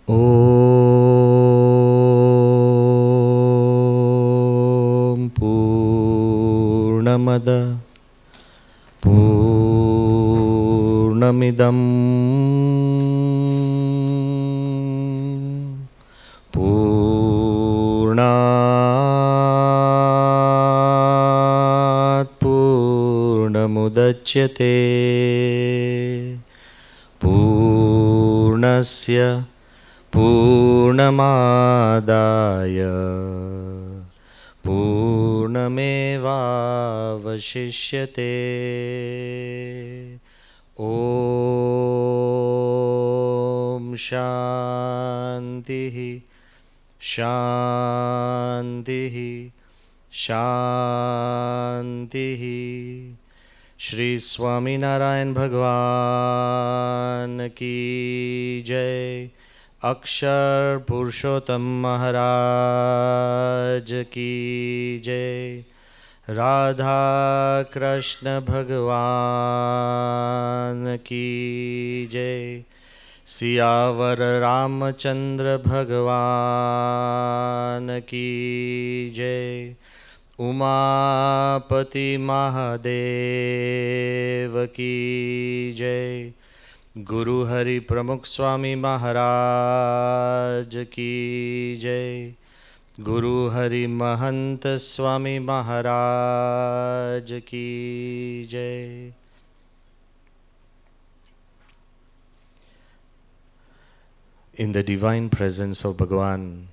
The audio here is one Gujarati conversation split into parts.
ॐ पूर्णमद पूर्णमिदं पूर्णात् पूर्णमुदच्यते पूर्णस्य पूर्णमादाय पूर्णमेवावशिष्यते। ॐ शान्तिः शान्तिः शान्तिः। श्री स्वामीनारायण भगवान की जय। अक्षर पुरुषोत्तम महाराज की जय। राधा कृष्ण भगवान की जय। सियावर रामचंद्र भगवान की जय। उमापति महादेव की जय। गुरु हरि प्रमुख स्वामी महाराज की जय। गुरु हरि महंत स्वामी महाराज की जय। In the divine presence of Bhagavan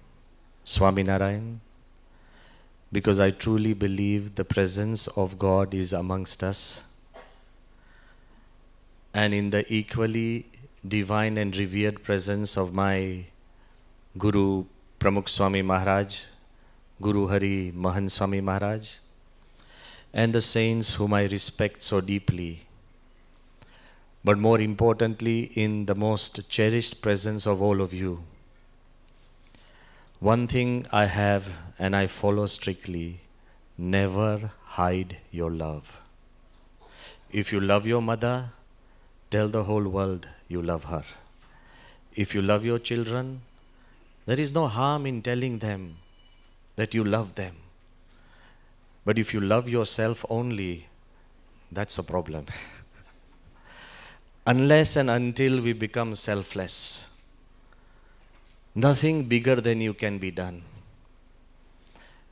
Swaminarayan, because I truly believe the presence of God is amongst us, and in the equally divine and revered presence of my Guru Pramukh Swami Maharaj, Guru Hari Mahan Swami Maharaj, and the saints whom I respect so deeply, but more importantly in the most cherished presence of all of you. One thing I have and I follow strictly: never hide your love. If you love your mother, tell the whole world you love her. If you love your children, there is no harm in telling them that you love them. But if you love yourself only, that's a problem. Unless and until we become selfless, nothing bigger than you can be done.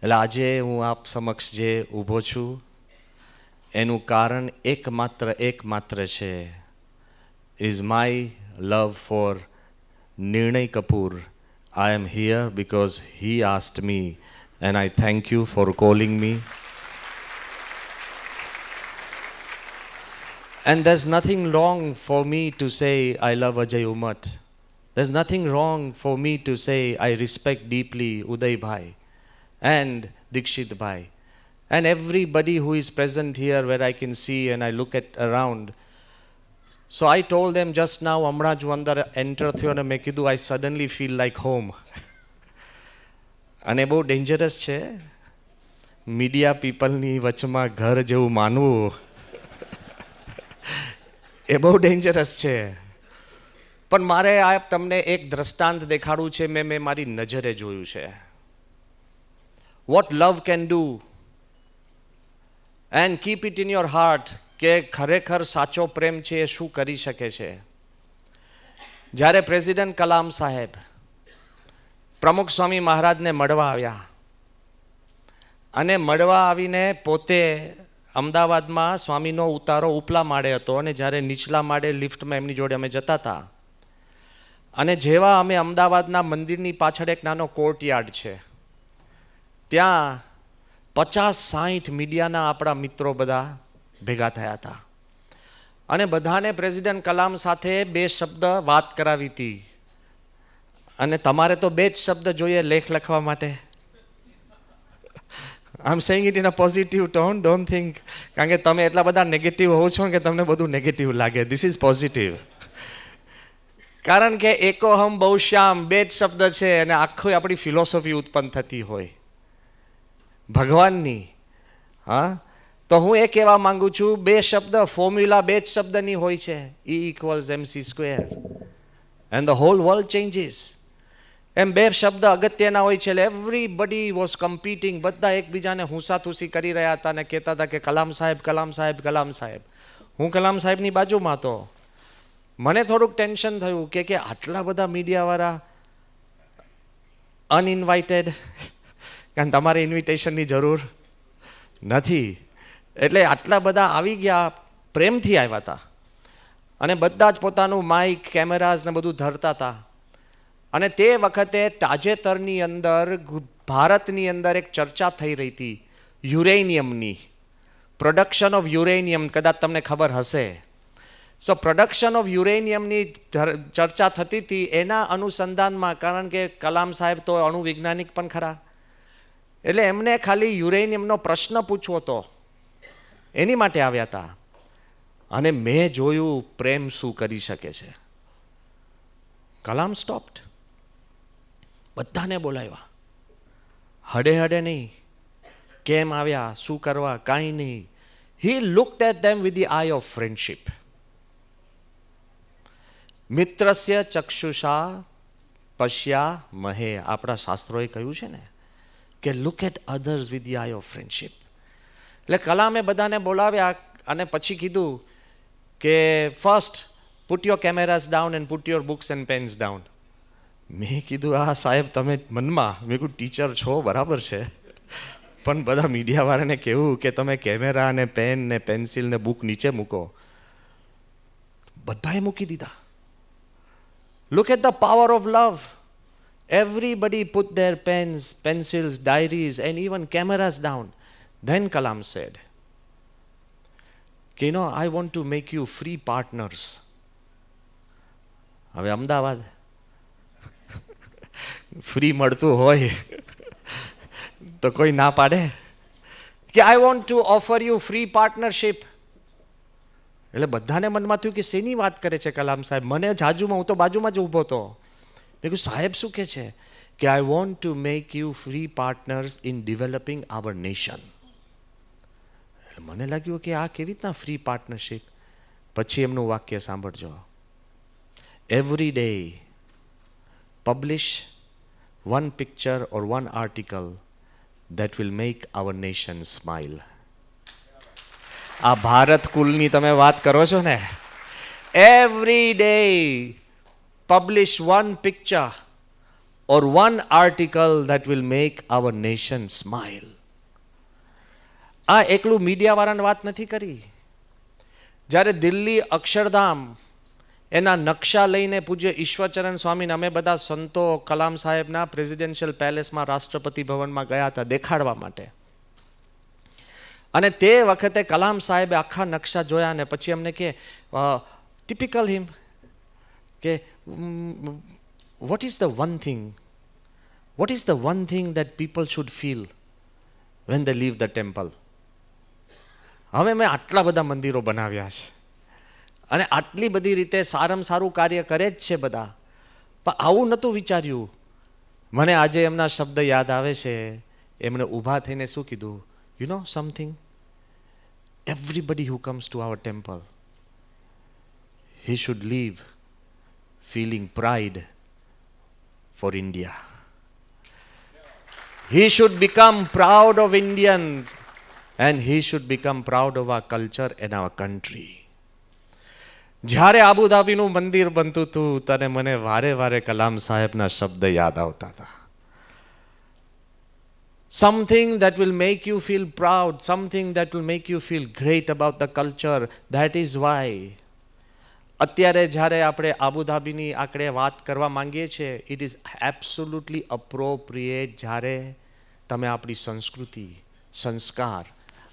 એટલે આજે હું આપ સમક્ષ જે ઊભો છું એનું કારણ એકમાત્ર છે, is my love for Nirnay Kapoor. I am here because he asked me, and I thank you for calling me. And there's nothing wrong for me to say I love Ajay Umat. There's nothing wrong for me to say I respect deeply Uday Bhai and Dikshit Bhai and everybody who is present here where I can see and I look at around. So I told them just now, Amra ju andar enter thyo and મેં કીધું I suddenly feel like home. અને બહુ ડેન્જરસ છે મીડિયા પીપલની વચમાં ઘર જેવું માનવું, એ બહુ ડેન્જરસ છે. પણ મારે આ તમને એક દ્રષ્ટાંત દેખાડવું છે, મેં મારી નજરે જોયું છે. What love can do, and keep it in your heart કે ખરેખર સાચો પ્રેમ છે એ શું કરી શકે છે. જ્યારે પ્રેસિડેન્ટ કલામ સાહેબ પ્રમુખ સ્વામી મહારાજને મળવા આવ્યા અને મળવા આવીને પોતે અમદાવાદમાં સ્વામીનો ઉતારો ઉપલા માળે હતો અને જ્યારે નીચલા માળે લિફ્ટમાં એમની જોડે અમે જતા હતા અને જેવા અમે અમદાવાદના મંદિરની પાછળ એક નાનો કોર્ટયાર્ડ છે, ત્યાં 50-60 મીડિયાના આપણા મિત્રો બધા ભેગા થયા હતા અને બધાને પ્રેસિડેન્ટ કલામ સાથે 2 શબ્દ વાત કરાવી હતી. અને તમારે તો 2 જ શબ્દ જોઈએ લેખ લખવા માટે. I'm saying it in a positive tone, don't think, કારણ કે તમે એટલા બધા નેગેટિવ હોવ છો કે તમને બધું નેગેટિવ લાગે. This is positive. કારણ કે એકોહમ બહુશ્યામ 2 જ શબ્દ છે અને આખી આપણી ફિલોસોફી ઉત્પન્ન થતી હોય ભગવાનની. હા, તો હું એ કહેવા માંગુ છું, 2 શબ્દ ફોર્મ્યુલા 2 જ શબ્દની હોય છે, E = mc² and the whole world changes. એમ બે શબ્દ અગત્યના હોય છે એટલે એવરીબડી વોઝ કમ્પીટિંગ, બધા એકબીજાને હુંસાતુસી કરી રહ્યા હતા અને કહેતા હતા કે કલામ સાહેબ, કલામ સાહેબ, કલામ સાહેબ. હું કલામ સાહેબની બાજુમાં હતો. મને થોડુંક ટેન્શન થયું કે આટલા બધા મીડિયાવાળા અનઇન્વાઇટેડ, કારણ તમારે ઇન્વિટેશનની જરૂર નથી, એટલે આટલા બધા આવી ગયા, પ્રેમથી આવ્યા હતા અને બધા જ પોતાનું માઇક, કેમેરાઝ ને બધું ધરતા હતા. અને તે વખતે તાજેતરની અંદર ભારતની અંદર એક ચર્ચા થઈ રહી હતી યુરેનિયમની, પ્રોડક્શન ઓફ યુરેનિયમ, કદાચ તમને ખબર હશે. સો પ્રોડક્શન ઓફ યુરેનિયમની ચર્ચા થતી હતી. એના અનુસંધાનમાં, કારણ કે કલામ સાહેબ તો અણુવૈજ્ઞાનિક પણ ખરા, એટલે એમને ખાલી યુરેનિયમનો પ્રશ્ન પૂછવો હતો, એની માટે આવ્યા હતા. અને મેં જોયું પ્રેમ શું કરી શકે છે. કલામ સ્ટોપ્ડ, બધાને બોલાવ્યા, હડે હડે નહીં, કેમ આવ્યા, શું કરવા, કાંઈ નહીં. He looked at them with the eye of friendship. મિત્રસ્ય ચક્ષુષા પશ્યા મહે, આપણા શાસ્ત્રોએ કહ્યું છે ને કે look at others with the eye of friendship. એટલે કલામે બધાને બોલાવ્યા અને પછી કીધું કે first put your cameras down and put your books and pens down. મેં કીધું આ સાહેબ તમે મનમાં, મેં કીધું ટીચર છો બરાબર છે, પણ બધા મીડિયાવાળાને કહેવું કે તમે કેમેરા ને પેન ને પેન્સિલ ને બુક નીચે મૂકો. બધાએ મૂકી દીધા. Look at the power of love. Everybody put their pens, pencils, diaries and even cameras down. Then Kalam said, you know, I want to make you free partners. હવે અમદાવાદ ફ્રી મળતું હોય તો કોઈ ના પાડે કે I want to offer you free partnership. એટલે બધાને મનમાં થયું કે શેની વાત કરે છે કલામ સાહેબ. મને જાજુમાં, હું તો બાજુમાં જ ઊભો હતો. મેં કહ્યું સાહેબ શું કહે છે કે I want to make you free partners in developing our nation. મને લાગ્યું કે આ કેવી રીતના ફ્રી પાર્ટનરશિપ. પછી એમનું વાક્ય સાંભળજો, every day publish one picture or one article that will make our nation smile. આ ભારત કુલની તમે વાત કરો છો ને. Every day publish one picture or one article that will make our nation smile. આ એકલું મીડિયાવાળાને વાત નથી કરી. જ્યારે દિલ્હી અક્ષરધામ એના નકશા લઈને પૂજ્ય ઈશ્વરચરણ સ્વામીને અમે બધા સંતો કલામ સાહેબના પ્રેસિડેન્શિયલ પેલેસમાં, રાષ્ટ્રપતિ ભવનમાં ગયા હતા દેખાડવા માટે. અને તે વખતે કલામ સાહેબે આખા નકશા જોયા ને પછી અમને કે ટિપિકલ હિમ કે what is the one thing that people should feel when they leave the temple. હવે મેં આટલા બધા મંદિરો બનાવ્યા છે અને આટલી બધી રીતે સારામાં સારું કાર્ય કરે જ છે બધા, પણ આવું નહોતું વિચાર્યું. મને આજે એમના શબ્દ યાદ આવે છે. એમણે ઊભા થઈને શું કીધું, you know something, everybody who comes to our temple, he should leave feeling pride for India. He should become proud of Indians and he should become proud of our culture and our country. જ્યારે આબુધાબીનું મંદિર બનતું હતું ત્યારે મને વારે વારે કલામ સાહેબના શબ્દ યાદ આવતા હતા. Something that will make you feel proud, something that will make you feel great about the culture. That is why અત્યારે જ્યારે આપણે આબુધાબીની આંકડે વાત કરવા માંગીએ છીએ, ઇટ ઇઝ એબ્સોલ્યુટલી અપ્રોપ્રિએટ. જ્યારે તમે આપણી સંસ્કૃતિ, સંસ્કાર,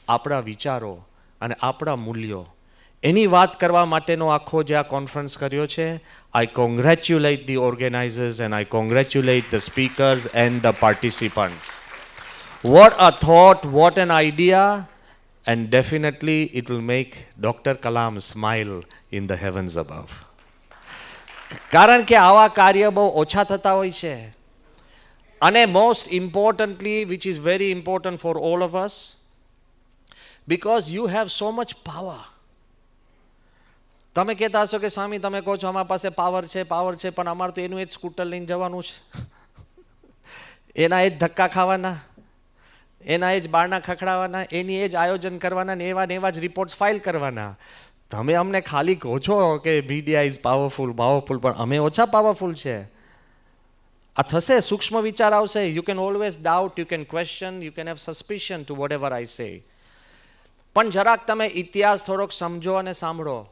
આપણા વિચારો અને આપણા મૂલ્યો એની વાત કરવા માટેનો આખો જે આ કોન્ફરન્સ કર્યો છે, I congratulate the organisers and I congratulate the speakers and the participants. What a thought, what an idea, and definitely it will make Dr. Kalam smile in the heavens above. કારણ કે આવા કાર્ય બહુ ઓછા થતા હોય છે. અને most importantly, which is very important for all of us, because you have so much power. તમે કહેતા હશો કે સ્વામી તમે કહો છો અમારા પાસે પાવર છે, પણ અમારે તો એનું એ જ સ્કૂટર લઈને જવાનું છે. એના એ જ ધક્કા ખાવાના, એના એ જ બારણા ખખડાવવાના, એની એ જ આયોજન કરવાના, ને એવા જ રિપોર્ટ્સ ફાઇલ કરવાના. તમે અમને ખાલી કહો છો કે મીડિયા ઇઝ પાવરફુલ, પણ અમે ઓછા પાવરફુલ છે. આ થશે, સૂક્ષ્મ વિચાર આવશે. You can always doubt, you can question, you can have suspicion to whatever I say. પણ જરાક તમે ઇતિહાસ થોડોક સમજો અને સાંભળો,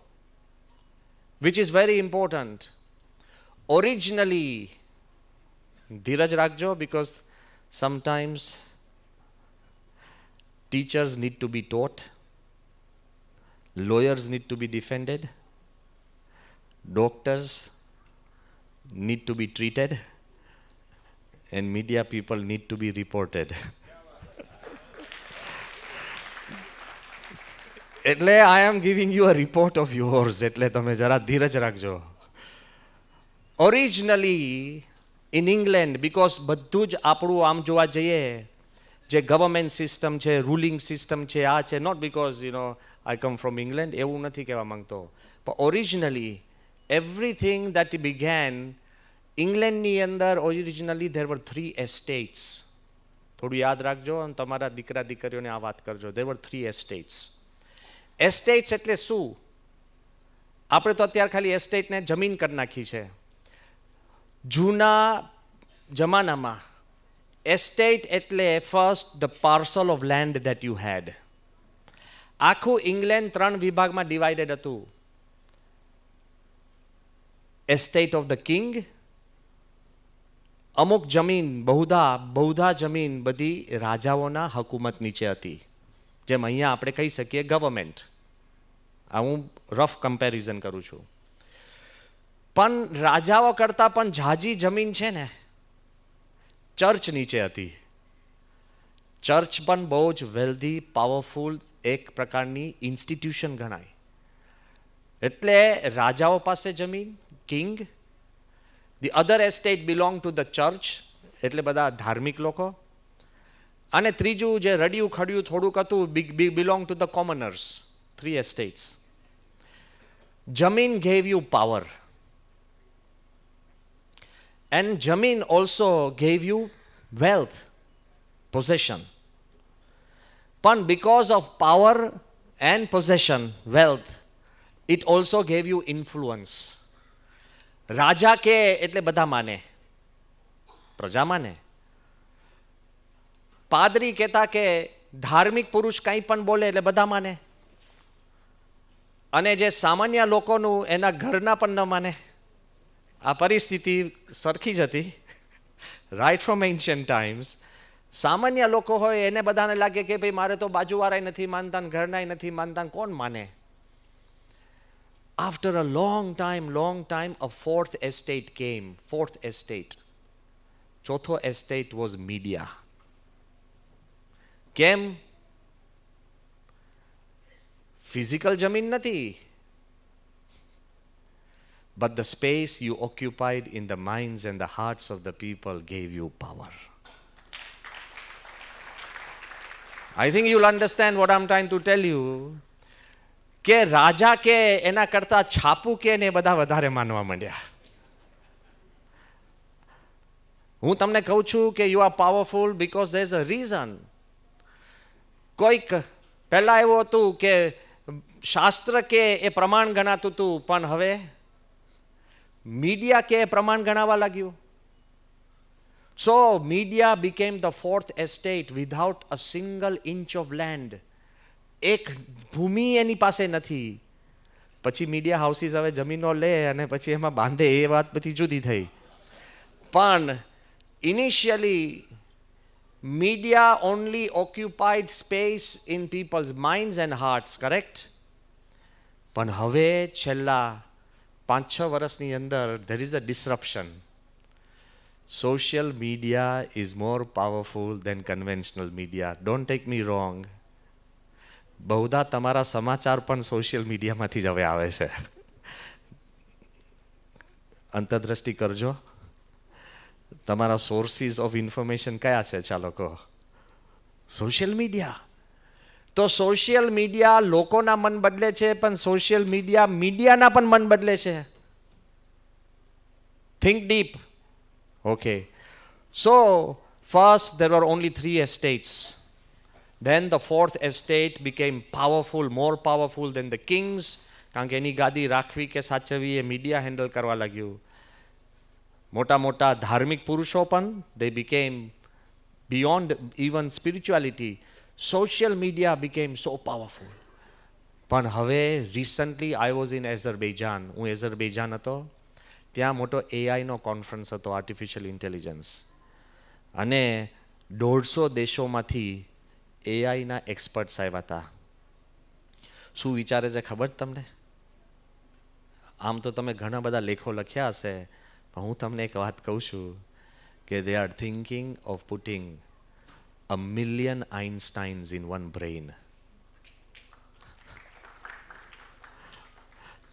which is very important. Originally, ધીરજ રાખજો, because sometimes teachers need to be taught, lawyers need to be defended, doctors need to be treated, and media people need to be reported. એટલે I am giving you a report of yours, એટલે તમે જરા ધીરજ રાખજો. ઓરિજિનલી ઇન ઇંગ્લેન્ડ, બીકોઝ બધું જ આપણું આમ જોવા જઈએ, જે ગવર્મેન્ટ સિસ્ટમ છે, રૂલિંગ સિસ્ટમ છે, આ છે, not because I come from England, એવું નથી કહેવા માંગતો, પણ ઓરિજિનલી એવરીથિંગ દેટ બિગેન ઇંગ્લેન્ડની અંદર, ઓરિજિનલી ધેર વર 3 estates. થોડું યાદ રાખજો અને તમારા દીકરા દીકરીઓને આ વાત કરજો. There were 3 estates. એસ્ટેટ્સ એટલે શું? આપણે તો અત્યારે ખાલી એસ્ટેટને જમીન કરી નાખી છે. જૂના જમાનામાં એસ્ટેટ એટલે first the parcel of land that you had. આખું ઇંગ્લેન્ડ 3 વિભાગમાં ડિવાઇડેડ હતું. એસ્ટેટ ઓફ ધ કિંગ, અમુક જમીન, બહુધા જમીન બધી રાજાઓના હકુમત નીચે હતી, જેમ અહીંયા આપણે કહી શકીએ ગવર્મેન્ટ. આ હું રફ કમ્પેરિઝન કરું છું. પણ રાજાઓ કરતાં પણ ઝાઝી જમીન છે ને ચર્ચ નીચે હતી. ચર્ચ પણ બહુ જ વેલ્ધી, પાવરફુલ એક પ્રકારની ઇન્સ્ટિટ્યુશન ગણાય. એટલે રાજાઓ પાસે જમીન, king. The other estate belong to the church, એટલે બધા ધાર્મિક લોકો. અને ત્રીજું જે રડિયું ખડિયું થોડુંક હતું, બિલોંગ ટુ ધ કોમનર્સ. 3 estates. જમીન gave you power. And Jamin also gave you wealth, possession. But because of power and possession, wealth, it also gave you influence. રાજા કે એટલે બધા માને, પ્રજા માને. પાદરી કહેતા કે ધાર્મિક પુરુષ કંઈ પણ બોલે એટલે બધા માને. અને જે સામાન્ય લોકોનું એના ઘરના પણ ન માને. આ પરિસ્થિતિ સરખી જ હતી રાઇટ ફ્રોમ એન્શિયન્ટ ટાઈમ્સ. સામાન્ય લોકો હોય એને બધાને લાગે કે ભાઈ મારે તો બાજુવાળાય નથી માનતા, ઘરનાય નથી માનતા, કોણ માને? After a long time a 4th estate came. 4th estate, ચોથો એસ્ટેટ વોઝ મીડિયા. કેમ? ફિઝિકલ જમીન નથી, but the space you occupied in the minds and the hearts of the people gave you power. I think you'll understand what I'm trying to tell you. કે રાજા કે એના કરતા છાપુ કે ને બધા વધારે માનવા માંડ્યા. હું તમને કહું છું કે you are powerful because there's a reason. કોઈક પહેલા એવું હતું કે શાસ્ત્ર કે એ પ્રમાણ ગણાતું હતું, પણ હવે મીડિયા કે પ્રમાણ ગણાવા લાગ્યું. So media became the 4th estate without a single inch of land. એક ભૂમિ એની પાસે નથી. પછી મીડિયા હાઉસીસ હવે જમીનો લે અને પછી એમાં બાંધે, એ વાત બધી જુદી થઈ. પણ initially media only occupied space in people's minds and hearts, correct? પણ હવે છેલ્લા 5-6 વર્ષની અંદર there is a disruption. Social media is more powerful than conventional media. Don't take me wrong. બહુધા તમારા સમાચાર પણ સોશિયલ મીડિયામાંથી જ હવે આવે છે. અંતરદ્રષ્ટિ કરજો. તમારા સોર્સિસ ઓફ ઇન્ફોર્મેશન કયા છે? ચાલો કહો. Social media. તો સોશિયલ મીડિયા લોકોના મન બદલે છે, પણ સોશિયલ મીડિયા મીડિયાના પણ મન બદલે છે. Think deep. Okay. So First, there were only 3 estates. Then the 4th estate became powerful, more powerful than the kings. કારણ કે એની ગાદી રાખવી કે સાચવવી એ મીડિયા હેન્ડલ કરવા લાગ્યું. મોટા મોટા ધાર્મિક પુરુષો પણ they became beyond even spirituality. Social media became so powerful. પણ હવે recently I was in Azerbaijan. હું એઝરબૈજાન હતો. ત્યાં મોટો એઆઈનો કોન્ફરન્સ હતો, આર્ટિફિશિયલ ઇન્ટેલિજન્સ. અને 150 દેશોમાંથી એઆઈના એક્સપર્ટ્સ આવ્યા હતા. શું વિચારે છે ખબર તમને? આમ તો તમે ઘણા બધા લેખો લખ્યા હશે, પણ હું તમને એક વાત કહું છું કે they are thinking of putting 1 million Einsteins in one brain.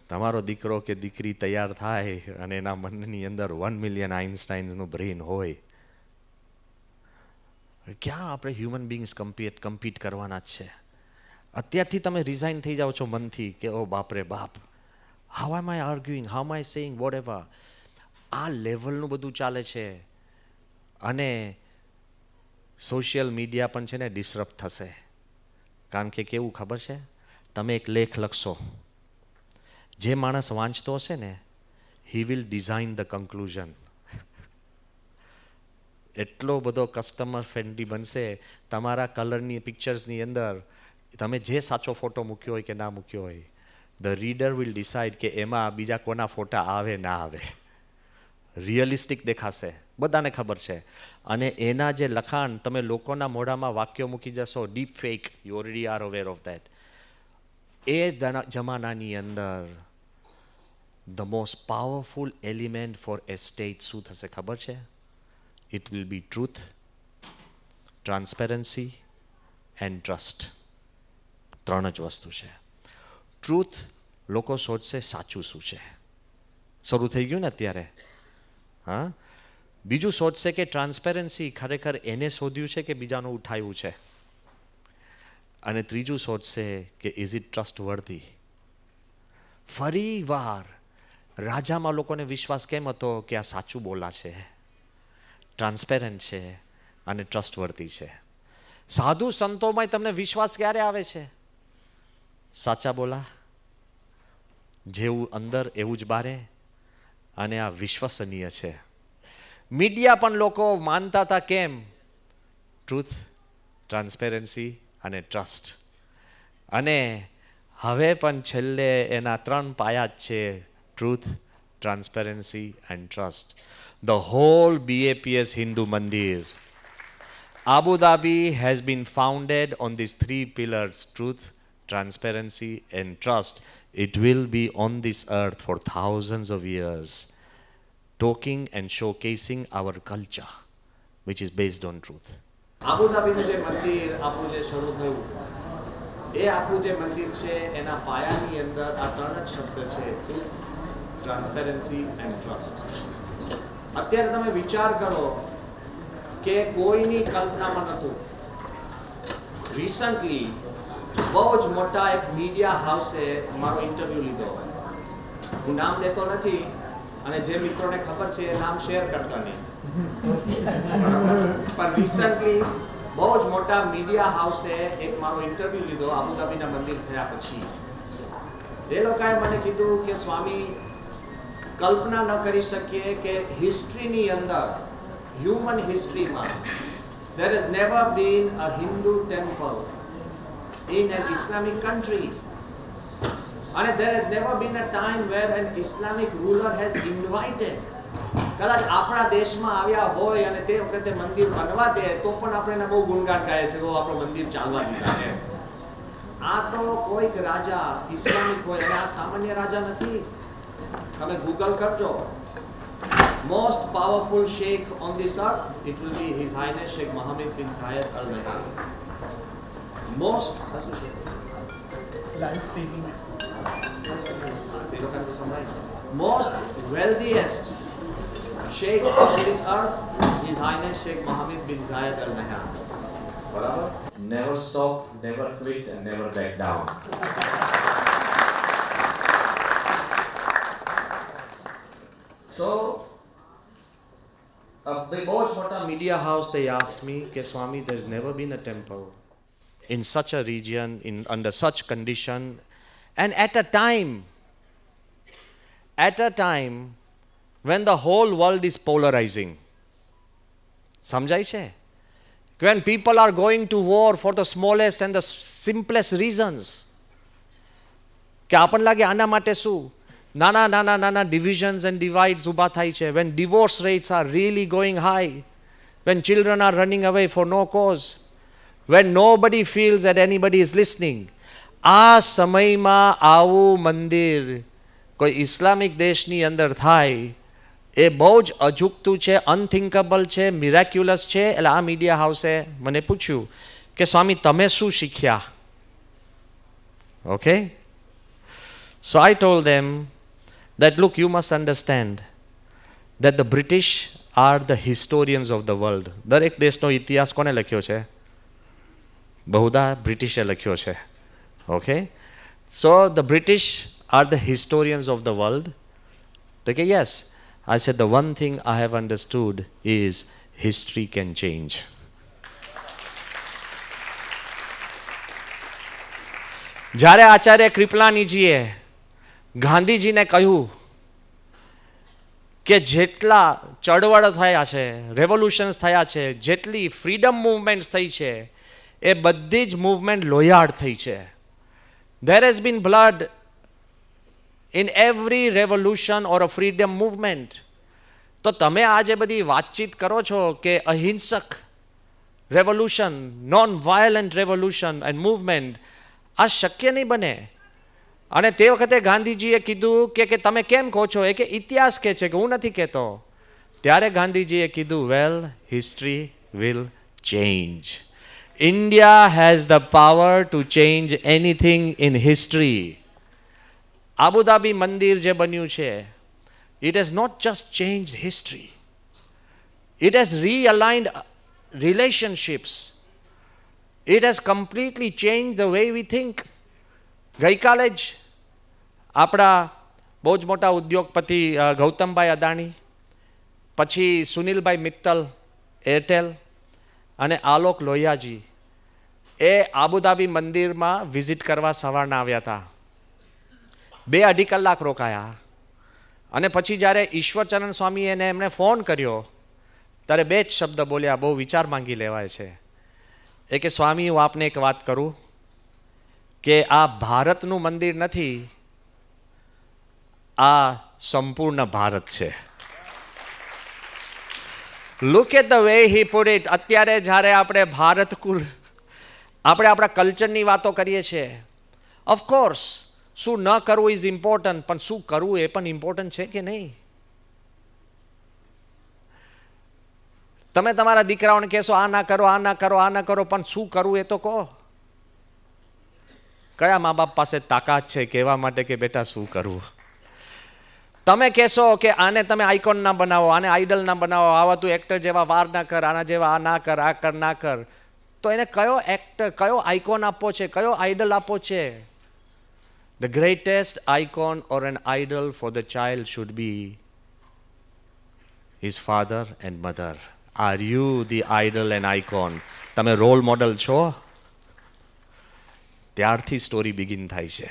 તમારો દીકરો કે દીકરી તૈયાર થાય અને એના મનની અંદર 1 million આઇન્સ્ટાઇન્સનું બ્રેઇન હોય. ક્યાં આપણે હ્યુમન બિંગ્સ કમ્પીટ કરવાના જ છે? અત્યારથી તમે રિઝાઇન થઈ જાઓ છો મનથી કે ઓ બાપરે બાપ, how am I arguing, how am I saying whatever. આ લેવલનું બધું ચાલે છે. અને સોશિયલ મીડિયા પણ છે ને ડિસરપ્ટ થશે. કારણ કે કેવું ખબર છે, તમે એક લેખ લખશો, જે માણસ વાંચતો હશે ને he will design the conclusion. એટલો બધો કસ્ટમર ફ્રેન્ડલી બનશે તમારા કલરની પિક્ચર્સની અંદર. તમે જે સાચો ફોટો મૂક્યો હોય કે ના મૂક્યો હોય, ધ રીડર વિલ ડિસાઇડ કે એમાં બીજા કોના ફોટા આવે ના આવે. રિયલિસ્ટિક દેખાશે, બધાને ખબર છે. અને એના જે લખાણ તમે લોકોના મોઢામાં વાક્યો મૂકી જશો, deep fake, you already are aware of that. એ જમાનાની અંદર the most powerful element for a state શું થશે ખબર છે? It will be truth, transparency and trust. 3 જ વસ્તુ છે. ટ્રુથ, લોકો સોચશે સાચું શું છે. શરૂ થઈ ગયું ને અત્યારે. હા, બીજું સોચશે કે ટ્રાન્સપેરન્સી ખરેખર એને શોધ્યું છે કે બીજાનું ઉઠાવ્યું છે. અને ત્રીજું સોચશે કે ઇઝ ઇટ ટ્રસ્ટ વર્ધી. ફરી વાર રાજામાં લોકોને વિશ્વાસ કેમ હતો કે આ સાચું બોલા છે, ટ્રાન્સપેરન્ટ છે અને ટ્રસ્ટવર્ધી છે. સાધુ સંતોમાં તમને વિશ્વાસ ક્યારે આવે છે? સાચા બોલા, જેવું અંદર એવું જ બારે, અને આ વિશ્વસનીય છે. મીડિયા પણ લોકો માનતા હતા કેમ? ટ્રુથ, ટ્રાન્સપેરન્સી અને ટ્રસ્ટ. અને હવે પણ છેલ્લે એના 3 પાયા જ છે, truth, transparency and trust. The whole BAPS Hindu Mandir, Abu Dhabi, has been founded on these 3 pillars, truth, transparency and trust. It will be on this earth for thousands of years, talking and showcasing our culture, which is based on truth. Abu Dhabi નું જે મંદિર આપણું જે શરૂ થયું, એ આખું જે મંદિર છે એના પાયાની અંદર આ 3 જ શબ્દ છે, ટ્રુથ, ટ્રાન્સપેરન્સી એન્ડ ટ્રસ્ટ. અત્યારે તમે વિચાર કરો કે કોઈની કલ્પનામાં નહોતું. રિસન્ટલી બહુ જ મોટા એક મીડિયા હાઉસે મારો ઇન્ટરવ્યૂ લીધો. હું નામ લેતો નથી, અને જે મિત્રોને ખબર છે એ નામ શેર કરતા નહીં. પણ રિસન્ટલી બહુ જ મોટા મીડિયા હાઉસે એક મારો ઇન્ટરવ્યૂ લીધો આબુધાબીના મંદિર થયા પછી. એ લોકોએ મને કીધું કે સ્વામી, કલ્પના ન કરી શકીએ કે હિસ્ટ્રીની અંદર, human હિસ્ટ્રીમાં, there has never been a Hindu temple in an Islamic country. And there has never been a time where an Islamic ruler has invited. કદાચ આપણા દેશમાં આવ્યા હોય અને તે વખતે મંદિર બનવા દે તો પણ આપણે એને બહુ ગુણગાન ગાય છે કે આપણું મંદિર ચાલવા દીધા છે. આ તો કોઈક રાજા ઇસ્લામિક હોય, અને આ સામાન્ય રાજા નથી. તમે ગૂગલ કરજો, most powerful sheikh on this earth, it will be His Highness Sheikh Mohammed bin Zayed Al Nahyan. Most live streaming, most wealthiest sheikh on this earth, His Highness Sheikh Mohammed bin Zayed Al Nahyan. Barabar? Never stop, never quit and never back down. So બહુ જ મોટા media house they asked me કે સ્વામી there's never been a temple in such a region in under such condition and at a time when the whole world is polarizing. સમજાય છે? When people are going to war for the smallest and the simplest reasons. કે આપણને લાગે આના માટે શું? નાના divisions and divides ઊભા થાય છે. When divorce rates are really going high. When children are running away for no cause. When nobody feels that anybody is listening. આ સમયમાં આવું મંદિર કોઈ ઇસ્લામિક દેશની અંદર થાય એ બહુ જ અજુકતું છે, અનથિંકેબલ છે, મિરાક્યુલસ છે. એટલે આ મીડિયા હાઉસે મને પૂછ્યું કે સ્વામી તમે શું શીખ્યા? Okay, so I told them that look, you must understand that the British are the historians of the world. દરેક દેશનો ઇતિહાસ કોને લખ્યો છે? બહુધા બ્રિટિશે લખ્યો છે. Okay, so the British are the historians of the world. Okay, yes. I said the one thing I have understood is history can change. જ્યારે આચાર્ય કૃપલાનીજીએ ગાંધીજીને કહ્યું કે જેટલા ચળવળ થયા છે, રેવોલ્યુશન્સ થયા છે, જેટલી ફ્રીડમ મૂવમેન્ટ્સ થઈ છે એ બધી જ મૂવમેન્ટ લોયાળ થઈ છે. There has been blood in every revolution or a freedom movement. તો તમે આજે બધી વાતચીત કરો છો કે અહિંસક revolution, non violent revolution and movement, આ શક્ય નહીં બને. અને તે વખતે ગાંધીજીએ કીધું કે તમે કેમ કહો છો? એ કે ઇતિહાસ કહે છે, કે હું નથી કહેતો. ત્યારે ગાંધીજીએ કીધું well history will change. India has the power to change anything in history. Abu Dhabi મંદિર જે બન્યું છે, it has not just changed history. It has realigned relationships. It has completely changed the way we think. ગઈકાલે જ આપણા બહુ જ મોટા ઉદ્યોગપતિ ગૌતમભાઈ અદાણી, પછી સુનિલભાઈ મિત્તલ એરટેલ અને આલોક લોહિયાજી એ આબુધાબી મંદિરમાં વિઝિટ કરવા સવારના આવ્યા હતા. 2-2.5 કલાક રોકાયા. અને પછી જ્યારે ઈશ્વરચરણ સ્વામી એમણે ફોન કર્યો ત્યારે 2 જ શબ્દ બોલ્યા, બહુ વિચાર માંગી લેવાય છે. એ કે સ્વામી હું આપને એક વાત કરું કે આ ભારતનું મંદિર નથી, આ સંપૂર્ણ ભારત છે. Look at the way he put it. અત્યારે જ્યારે આપણે ભારત કુલ આપણે આપણા કલ્ચરની વાતો કરીએ છીએ, ઓફકોર્સ શું ન કરવું ઇઝ ઇમ્પોર્ટન્ટ, પણ શું કરવું એ પણ ઇમ્પોર્ટન્ટ છે કે નહીં? તમે તમારા દીકરાઓને કહેશો આ ના કરો, આ ના કરો, આ ના કરો, પણ શું કરવું એ તો કહો. કયા મા બાપ પાસે તાકાત છે કહેવા માટે કે બેટા શું કરવું? તમે કહેશો કે આને તમે આઇકોન ના બનાવો, આને આઇડલ ના બનાવો, આવા તું એક્ટર જેવા વાર ના કર, આના જેવા આ ના કર, આ કર ના કર, તો એને કયો એક્ટર, કયો આઇકોન આપવો છે, કયો આઇડલ આપવો છે? The greatest icon or an idol for the child should be his father and mother. Are you the idol and icon? તમે રોલ મોડલ છો? ત્યારથી સ્ટોરી બિગિન થાય છે.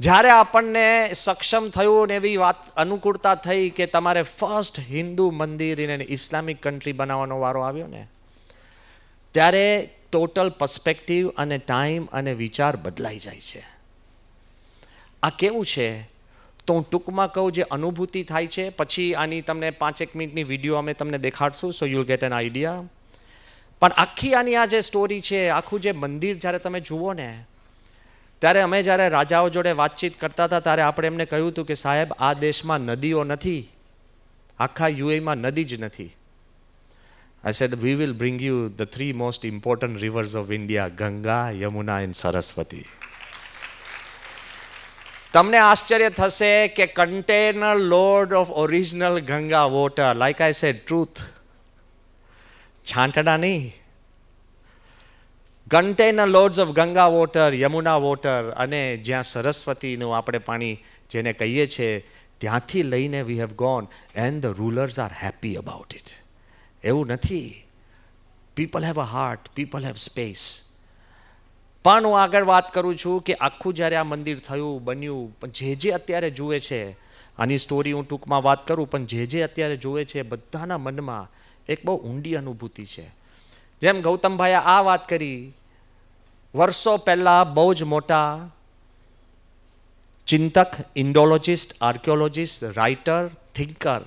જ્યારે આપણને સક્ષમ થયું ને એવી વાત અનુકૂળતા થઈ કે તમારે first Hindu mandir in an Islamic country બનાવવાનો વારો આવ્યો ને, ત્યારે ટોટલ પર્સ્પેક્ટિવ અને ટાઈમ અને વિચાર બદલાઈ જાય છે. આ કેવું છે તો હું ટૂંકમાં કહું, જે અનુભૂતિ થાય છે, પછી આની તમને 5-1 મિનિટની વિડીયો અમે તમને દેખાડશું, સો યુલ ગેટ એન આઈડિયા. પણ આખી આની આ જે સ્ટોરી છે, આખું જે મંદિર જ્યારે તમે જુઓ ને, ત્યારે અમે જ્યારે રાજાઓ જોડે વાતચીત કરતા હતા ત્યારે આપણે એમને કહ્યું હતું કે સાહેબ આ દેશમાં નદીઓ નથી, આખા યુએમાં નદી જ નથી. I said we will bring you the 3 most important rivers of India, Ganga, Yamuna and Saraswati. તમને આશ્ચર્ય થશે કે container load of original Ganga water, like I said, truth, છાંટડા નહીં, container loads of Ganga water, Yamuna water અને જ્યાં સરસ્વતીનું આપણે પાણી જેને કહીએ છીએ ત્યાંથી લઈને we have gone and the rulers are happy about it. એવું નથી. People have a heart, people have space. પણ હું આગળ વાત કરું છું કે આખું જ્યારે આ મંદિર થયું બન્યું, પણ જે અત્યારે જુએ છે, આની સ્ટોરી હું ટૂંકમાં વાત કરું, પણ જે અત્યારે જુએ છે બધાના મનમાં એક બહુ ઊંડી અનુભૂતિ છે. જેમ ગૌતમભાઈએ આ વાત કરી, વર્ષો પહેલાં બહુ જ મોટા ચિંતક, Indologist, archaeologist, writer, thinker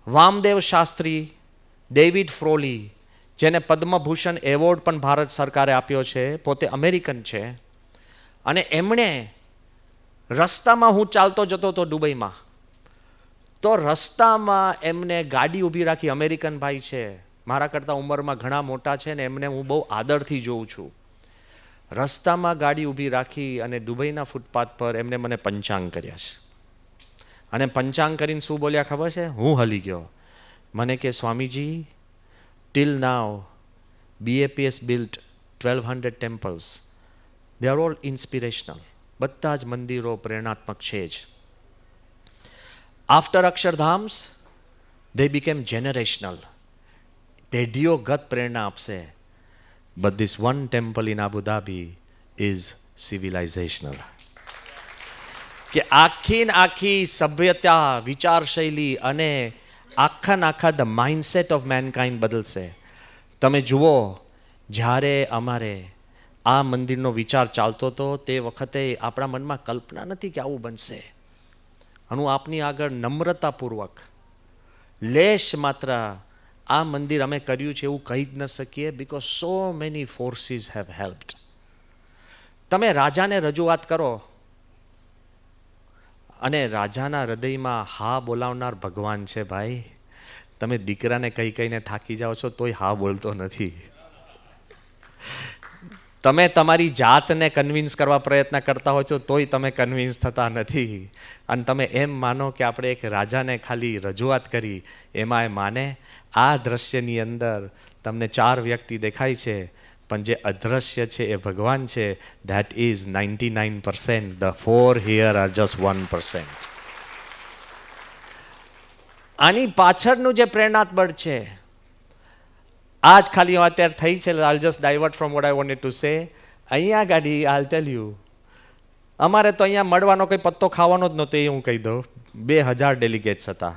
Vamadev Shastri, David Frawley, જેને પદ્મભૂષણ એવોર્ડ પણ ભારત સરકારે આપ્યો છે, પોતે અમેરિકન છે, અને એમણે રસ્તામાં હું ચાલતો જતો હતો દુબઈમાં, તો રસ્તામાં એમને ગાડી ઊભી રાખી. અમેરિકન ભાઈ છે, મારા કરતાં ઉંમરમાં ઘણા મોટા છે ને એમને હું બહુ આદરથી જોઉં છું. રસ્તામાં ગાડી ઊભી રાખી અને દુબઈના ફૂટપાથ પર એમને મને પંચાંગ કર્યા છે. અને પંચાંગ કરીને શું બોલ્યા ખબર છે? હું હલી ગયો. મને કે Swamiji, till now BAPS built 1200 temples. They are all inspirational. બધા જ મંદિરો પ્રેરણાત્મક છે જ. After Akshardhams, they became generational. પેઢીઓ ગત પ્રેરણા આપશે. But this one temple in Abu Dhabi is civilizational. કે આખી સભ્યતા, વિચારશૈલી અને આખા ધ માઇન્ડસેટ ઓફ મેનકાઇન્ડ બદલશે. તમે જુઓ, જ્યારે અમારે આ મંદિરનો વિચાર ચાલતો હતો તે વખતે આપણા મનમાં કલ્પના નથી કે આવું બનશે. અને હું આપની આગળ નમ્રતાપૂર્વક લેશ માત્ર આ મંદિર અમે કર્યું છે એવું કહી જ ન શકીએ, because so many forces have હેલ્પ્ડ. તમે રાજાને રજૂઆત કરો અને રાજાના હૃદયમાં હા બોલાવનાર ભગવાન છે ભાઈ. તમે દીકરાને કહીને થાકી જાઓ છો તોય હા બોલતો નથી. તમે તમારી જાતને કન્વિન્સ કરવા પ્રયત્ન કરતા હો છો તોય તમે કન્વિન્સ થતા નથી. અને તમે એમ માનો કે આપણે એક રાજાને ખાલી રજૂઆત કરી એમાં એ માને. આ દ્રશ્યની અંદર તમને 4 વ્યક્તિ દેખાય છે, પણ જે અદ્રશ્ય છે એ ભગવાન છે. That is 99%. The 4 here are just 1%. આની પાછળનું જે પ્રેરણાત્મક છે, આજ ખાલી અત્યારે થઈ છે. I'll just divert from what I wanted to say. અહીંયા ગાડી આઈલ ટેલ યુ, અમારે તો અહીંયા મળવાનો કંઈ પત્તો ખાવાનો જ નહોતો, એ હું કહી દઉં. 2000 ડેલિગેટ્સ હતા.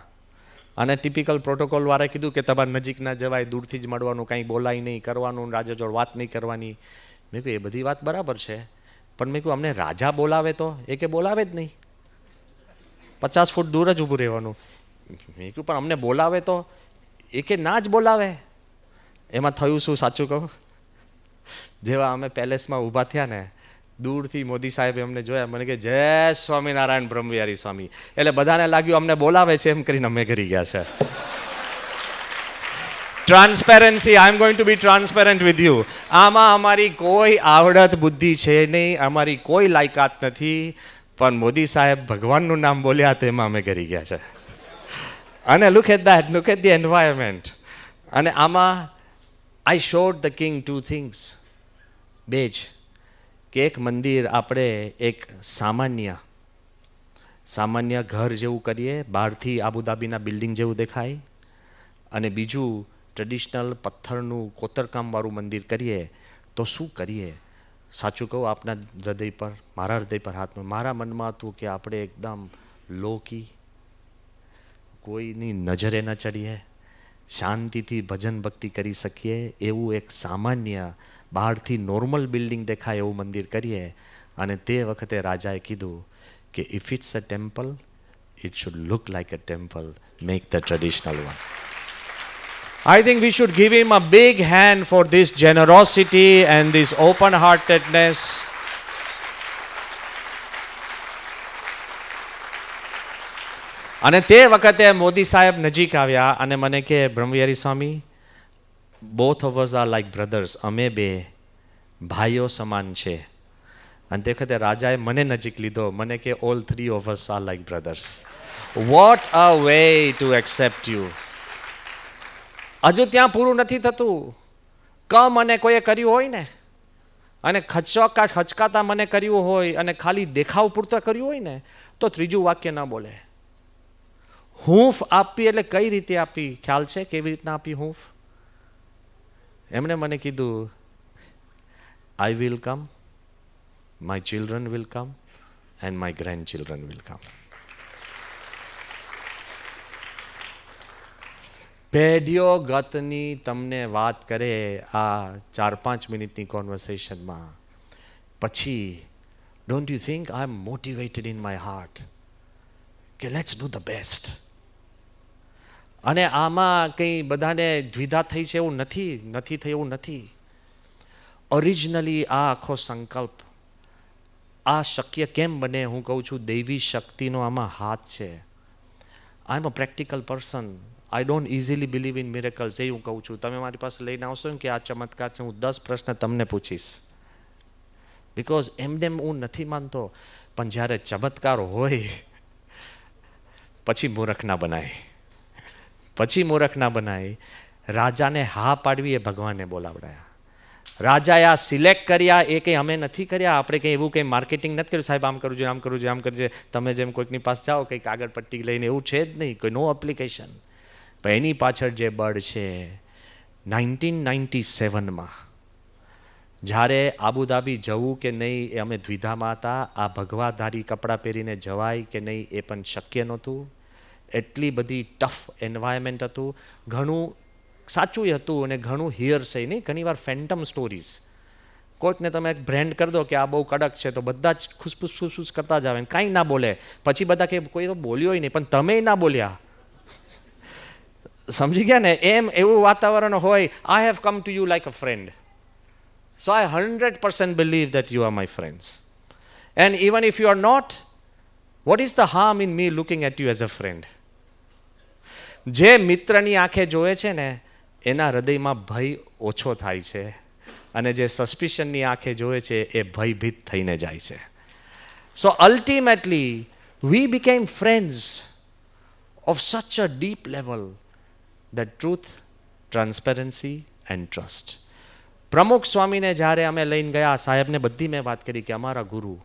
અને ટિપિકલ પ્રોટોકોલવાળાએ કીધું કે તમારે નજીક ના જવાય, દૂરથી જ મળવાનું, કાંઈ બોલાય નહીં, કરવાનું, રાજા જોડે વાત નહીં કરવાની. મેં કહ્યું એ બધી વાત બરાબર છે, પણ મેં કહ્યું અમને રાજા બોલાવે તો? એ કે બોલાવે જ નહીં, 50 ફૂટ દૂર જ ઊભું રહેવાનું. મેં કહ્યું પણ અમને બોલાવે તો? એ કે ના જ બોલાવે. એમાં થયું શું સાચું કહું? જેવા અમે પેલેસમાં ઊભા થયા ને, દૂરથી મોદી સાહેબ અમને જોયા, મને કે જય સ્વામિનારાયણ બ્રહ્મવિહારી સ્વામી. એટલે બધાને લાગ્યું અમને બોલાવે છે એમ કરીને અમે કરી ગયા છે. Transparency, I am going to be transparent with you. આમાં અમારી કોઈ આવડત બુદ્ધિ છે નહીં, અમારી કોઈ લાયકાત નથી, પણ મોદી સાહેબ ભગવાનનું નામ બોલ્યા તેમાં અમે કરી ગયા છે. અને look at that, look at the environment. અને આમાં I showed the king 2 things. બે જ, કે એક મંદિર આપણે એક સામાન્ય ઘર જેવું કરીએ, બહારથી આબુધાબીના બિલ્ડિંગ જેવું દેખાય, અને બીજું ટ્રેડિશનલ પથ્થરનું કોતરકામવાળું મંદિર કરીએ તો શું કરીએ? સાચું કહું, આપના હૃદય પર, મારા હૃદય પર હાથ, મારા મનમાં હતું કે આપણે એકદમ લોકી, કોઈની નજરે ન ચડીએ, શાંતિથી ભજન ભક્તિ કરી શકીએ એવું એક સામાન્ય, બહારથી નોર્મલ બિલ્ડિંગ દેખાય એવું મંદિર કરીએ. અને તે વખતે રાજાએ કીધું કે if it's a temple, it should look like a temple, make the traditional one. I think we should give him a big hand for this generosity and this open-heartedness. અને તે વખતે મોદી સાહેબ નજીક આવ્યા અને મને કે બ્રહ્મવિહારી સ્વામી, both of us are like brothers. અમે બે ભાઈઓ સમાન છે. અને તે વખતે રાજાએ મને નજીક લીધો, મને કે all 3 of us are like brothers. What a way to accept you. હજુ ત્યાં પૂરું નથી થતું. કમ અને કોઈએ કર્યું હોય ને, અને ખચકાતા મને કર્યું હોય અને ખાલી દેખાવ પૂરતા કર્યું હોય ને તો ત્રીજું વાક્ય ન બોલે. હૂંફ આપી એટલે કઈ રીતે આપી ખ્યાલ છે? કેવી રીતના આપી હૂંફ? એમણે મને કીધું, I will come, my children will come and my grandchildren will come. પેઢીઓ ગતની તમને વાત કરે આ 4-5 મિનિટની કોન્વર્સેશનમાં, પછી don't you think I am motivated in my heart કે લેટ્સ ડુ ધ બેસ્ટ. અને આમાં કંઈ બધાને દ્વિધા થઈ છે એવું નથી થઈ એવું નથી. ઓરિજિનલી આ આખો સંકલ્પ આ શક્ય કેમ બને? હું કહું છું દૈવી શક્તિનો આમાં હાથ છે. I am a practical person. I don't easily believe in miracles. એ હું કહું છું. તમે મારી પાસે લઈને આવશો ને કે આ ચમત્કાર છે, હું 10 પ્રશ્ન તમને પૂછીશ. બિકોઝ એમને હું નથી માનતો. પણ જ્યારે ચમત્કાર હોય પછી મૂર્ખ ના બનાય. રાજાને હા પાડવી એ ભગવાને બોલાવડાયા. રાજાએ આ સિલેક્ટ કર્યા એ કંઈ અમે નથી કર્યા. આપણે કંઈ એવું કંઈ માર્કેટિંગ નથી કર્યું, સાહેબ આમ કરવું જોઈએ, આમ કરવું જોઈએ, આમ કરજે. તમે જેમ કોઈકની પાસે જાઓ કંઈ કાગળ પટ્ટી લઈને, એવું છે જ નહીં. કોઈ નો એપ્લિકેશન. પણ એની પાછળ જે બળ છે, 1997માં જ્યારે આબુધાબી જવું કે નહીં એ અમે દ્વિધામાં હતા. આ ભગવાધારી કપડાં પહેરીને જવાય કે નહીં એ પણ શક્ય નહોતું. એટલી બધી ટફ એન્વાયરમેન્ટ હતું. ઘણું સાચું હતું અને ઘણું હિયરસે નહીં, ઘણીવાર ફેન્ટમ સ્ટોરીઝ. કોઈકને તમે એક બ્રેન્ડ કરી દો કે આ બહુ કડક છે તો બધા જ ખુશફુસ કરતા જ આવે, કાંઈ ના બોલે. પછી બધા કે કોઈ તો બોલ્યો નહીં, પણ તમે ના બોલ્યા. સમજી ગયા ને? એવું વાતાવરણ હોય. I have come to you like a friend. So I 100% believe that you are my friends. And even if you are not, what is the harm in me looking at you as a friend? જે મિત્રની આંખે જોવે છે ને એના હૃદયમાં ભય ઓછો થાય છે, અને જે સસ્પિશનની આંખે જોવે છે એ ભયભીત થઈને જાય છે. So ultimately we became friends of such a deep level that truth, transparency and trust. પ્રમુખ સ્વામીને જ્યારે અમે લઈને ગયા, સાહેબને બધી મેં વાત કરી કે અમારા ગુરુ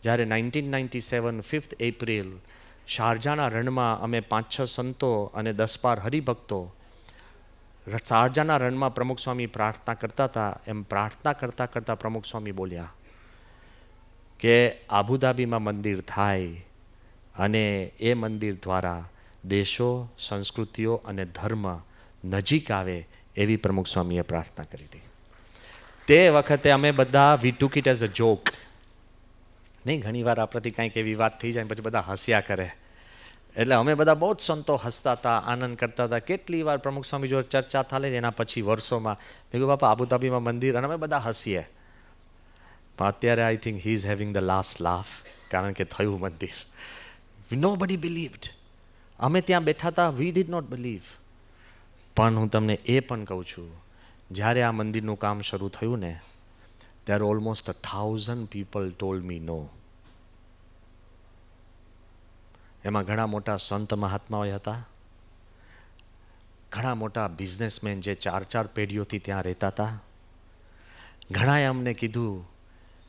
જ્યારે 1997 5th એપ્રિલ શારજાના રણમાં અમે 5-6 સંતો અને 10-12 હરિભક્તો શારજાના રણમાં પ્રમુખ સ્વામી પ્રાર્થના કરતા હતા. એમ પ્રાર્થના કરતાં કરતાં પ્રમુખ સ્વામી બોલ્યા કે આબુધાબીમાં મંદિર થાય અને એ મંદિર દ્વારા દેશો, સંસ્કૃતિઓ અને ધર્મ નજીક આવે એવી પ્રમુખ સ્વામીએ પ્રાર્થના કરી હતી. તે વખતે અમે બધા વી ટુક ઇટ એઝ અ જોક. નહીં, ઘણીવાર આપણાથી કાંઈક એવી વાત થઈ જાય પછી બધા હસ્યા કરે. એટલે અમે બધા બહુ જ સંતો હસતા હતા, આનંદ કરતા હતા. કેટલી વાર પ્રમુખ સ્વામી જોડે ચર્ચા થાય એના પછી વર્ષોમાં મેં કહ્યું બાપા આબુધાબીમાં મંદિર, અને અમે બધા હસીએ. પણ અત્યારે I think he is having the last laugh, કારણ કે થયું મંદિર. નો બડી બિલીવ્ડ. અમે ત્યાં બેઠા હતા, વી ડીડ નોટ બિલીવ. પણ હું તમને એ પણ કહું છું, જ્યારે આ મંદિરનું કામ શરૂ થયું ને ત્યારે ઓલમોસ્ટ 1000 પીપલ ટોલ્ડ મી નો. એમાં ઘણા મોટા સંત મહાત્માઓ હતા, ઘણા મોટા બિઝનેસમેન જે 4-4 પેઢીઓથી ત્યાં રહેતા હતા. ઘણાએ અમને કીધું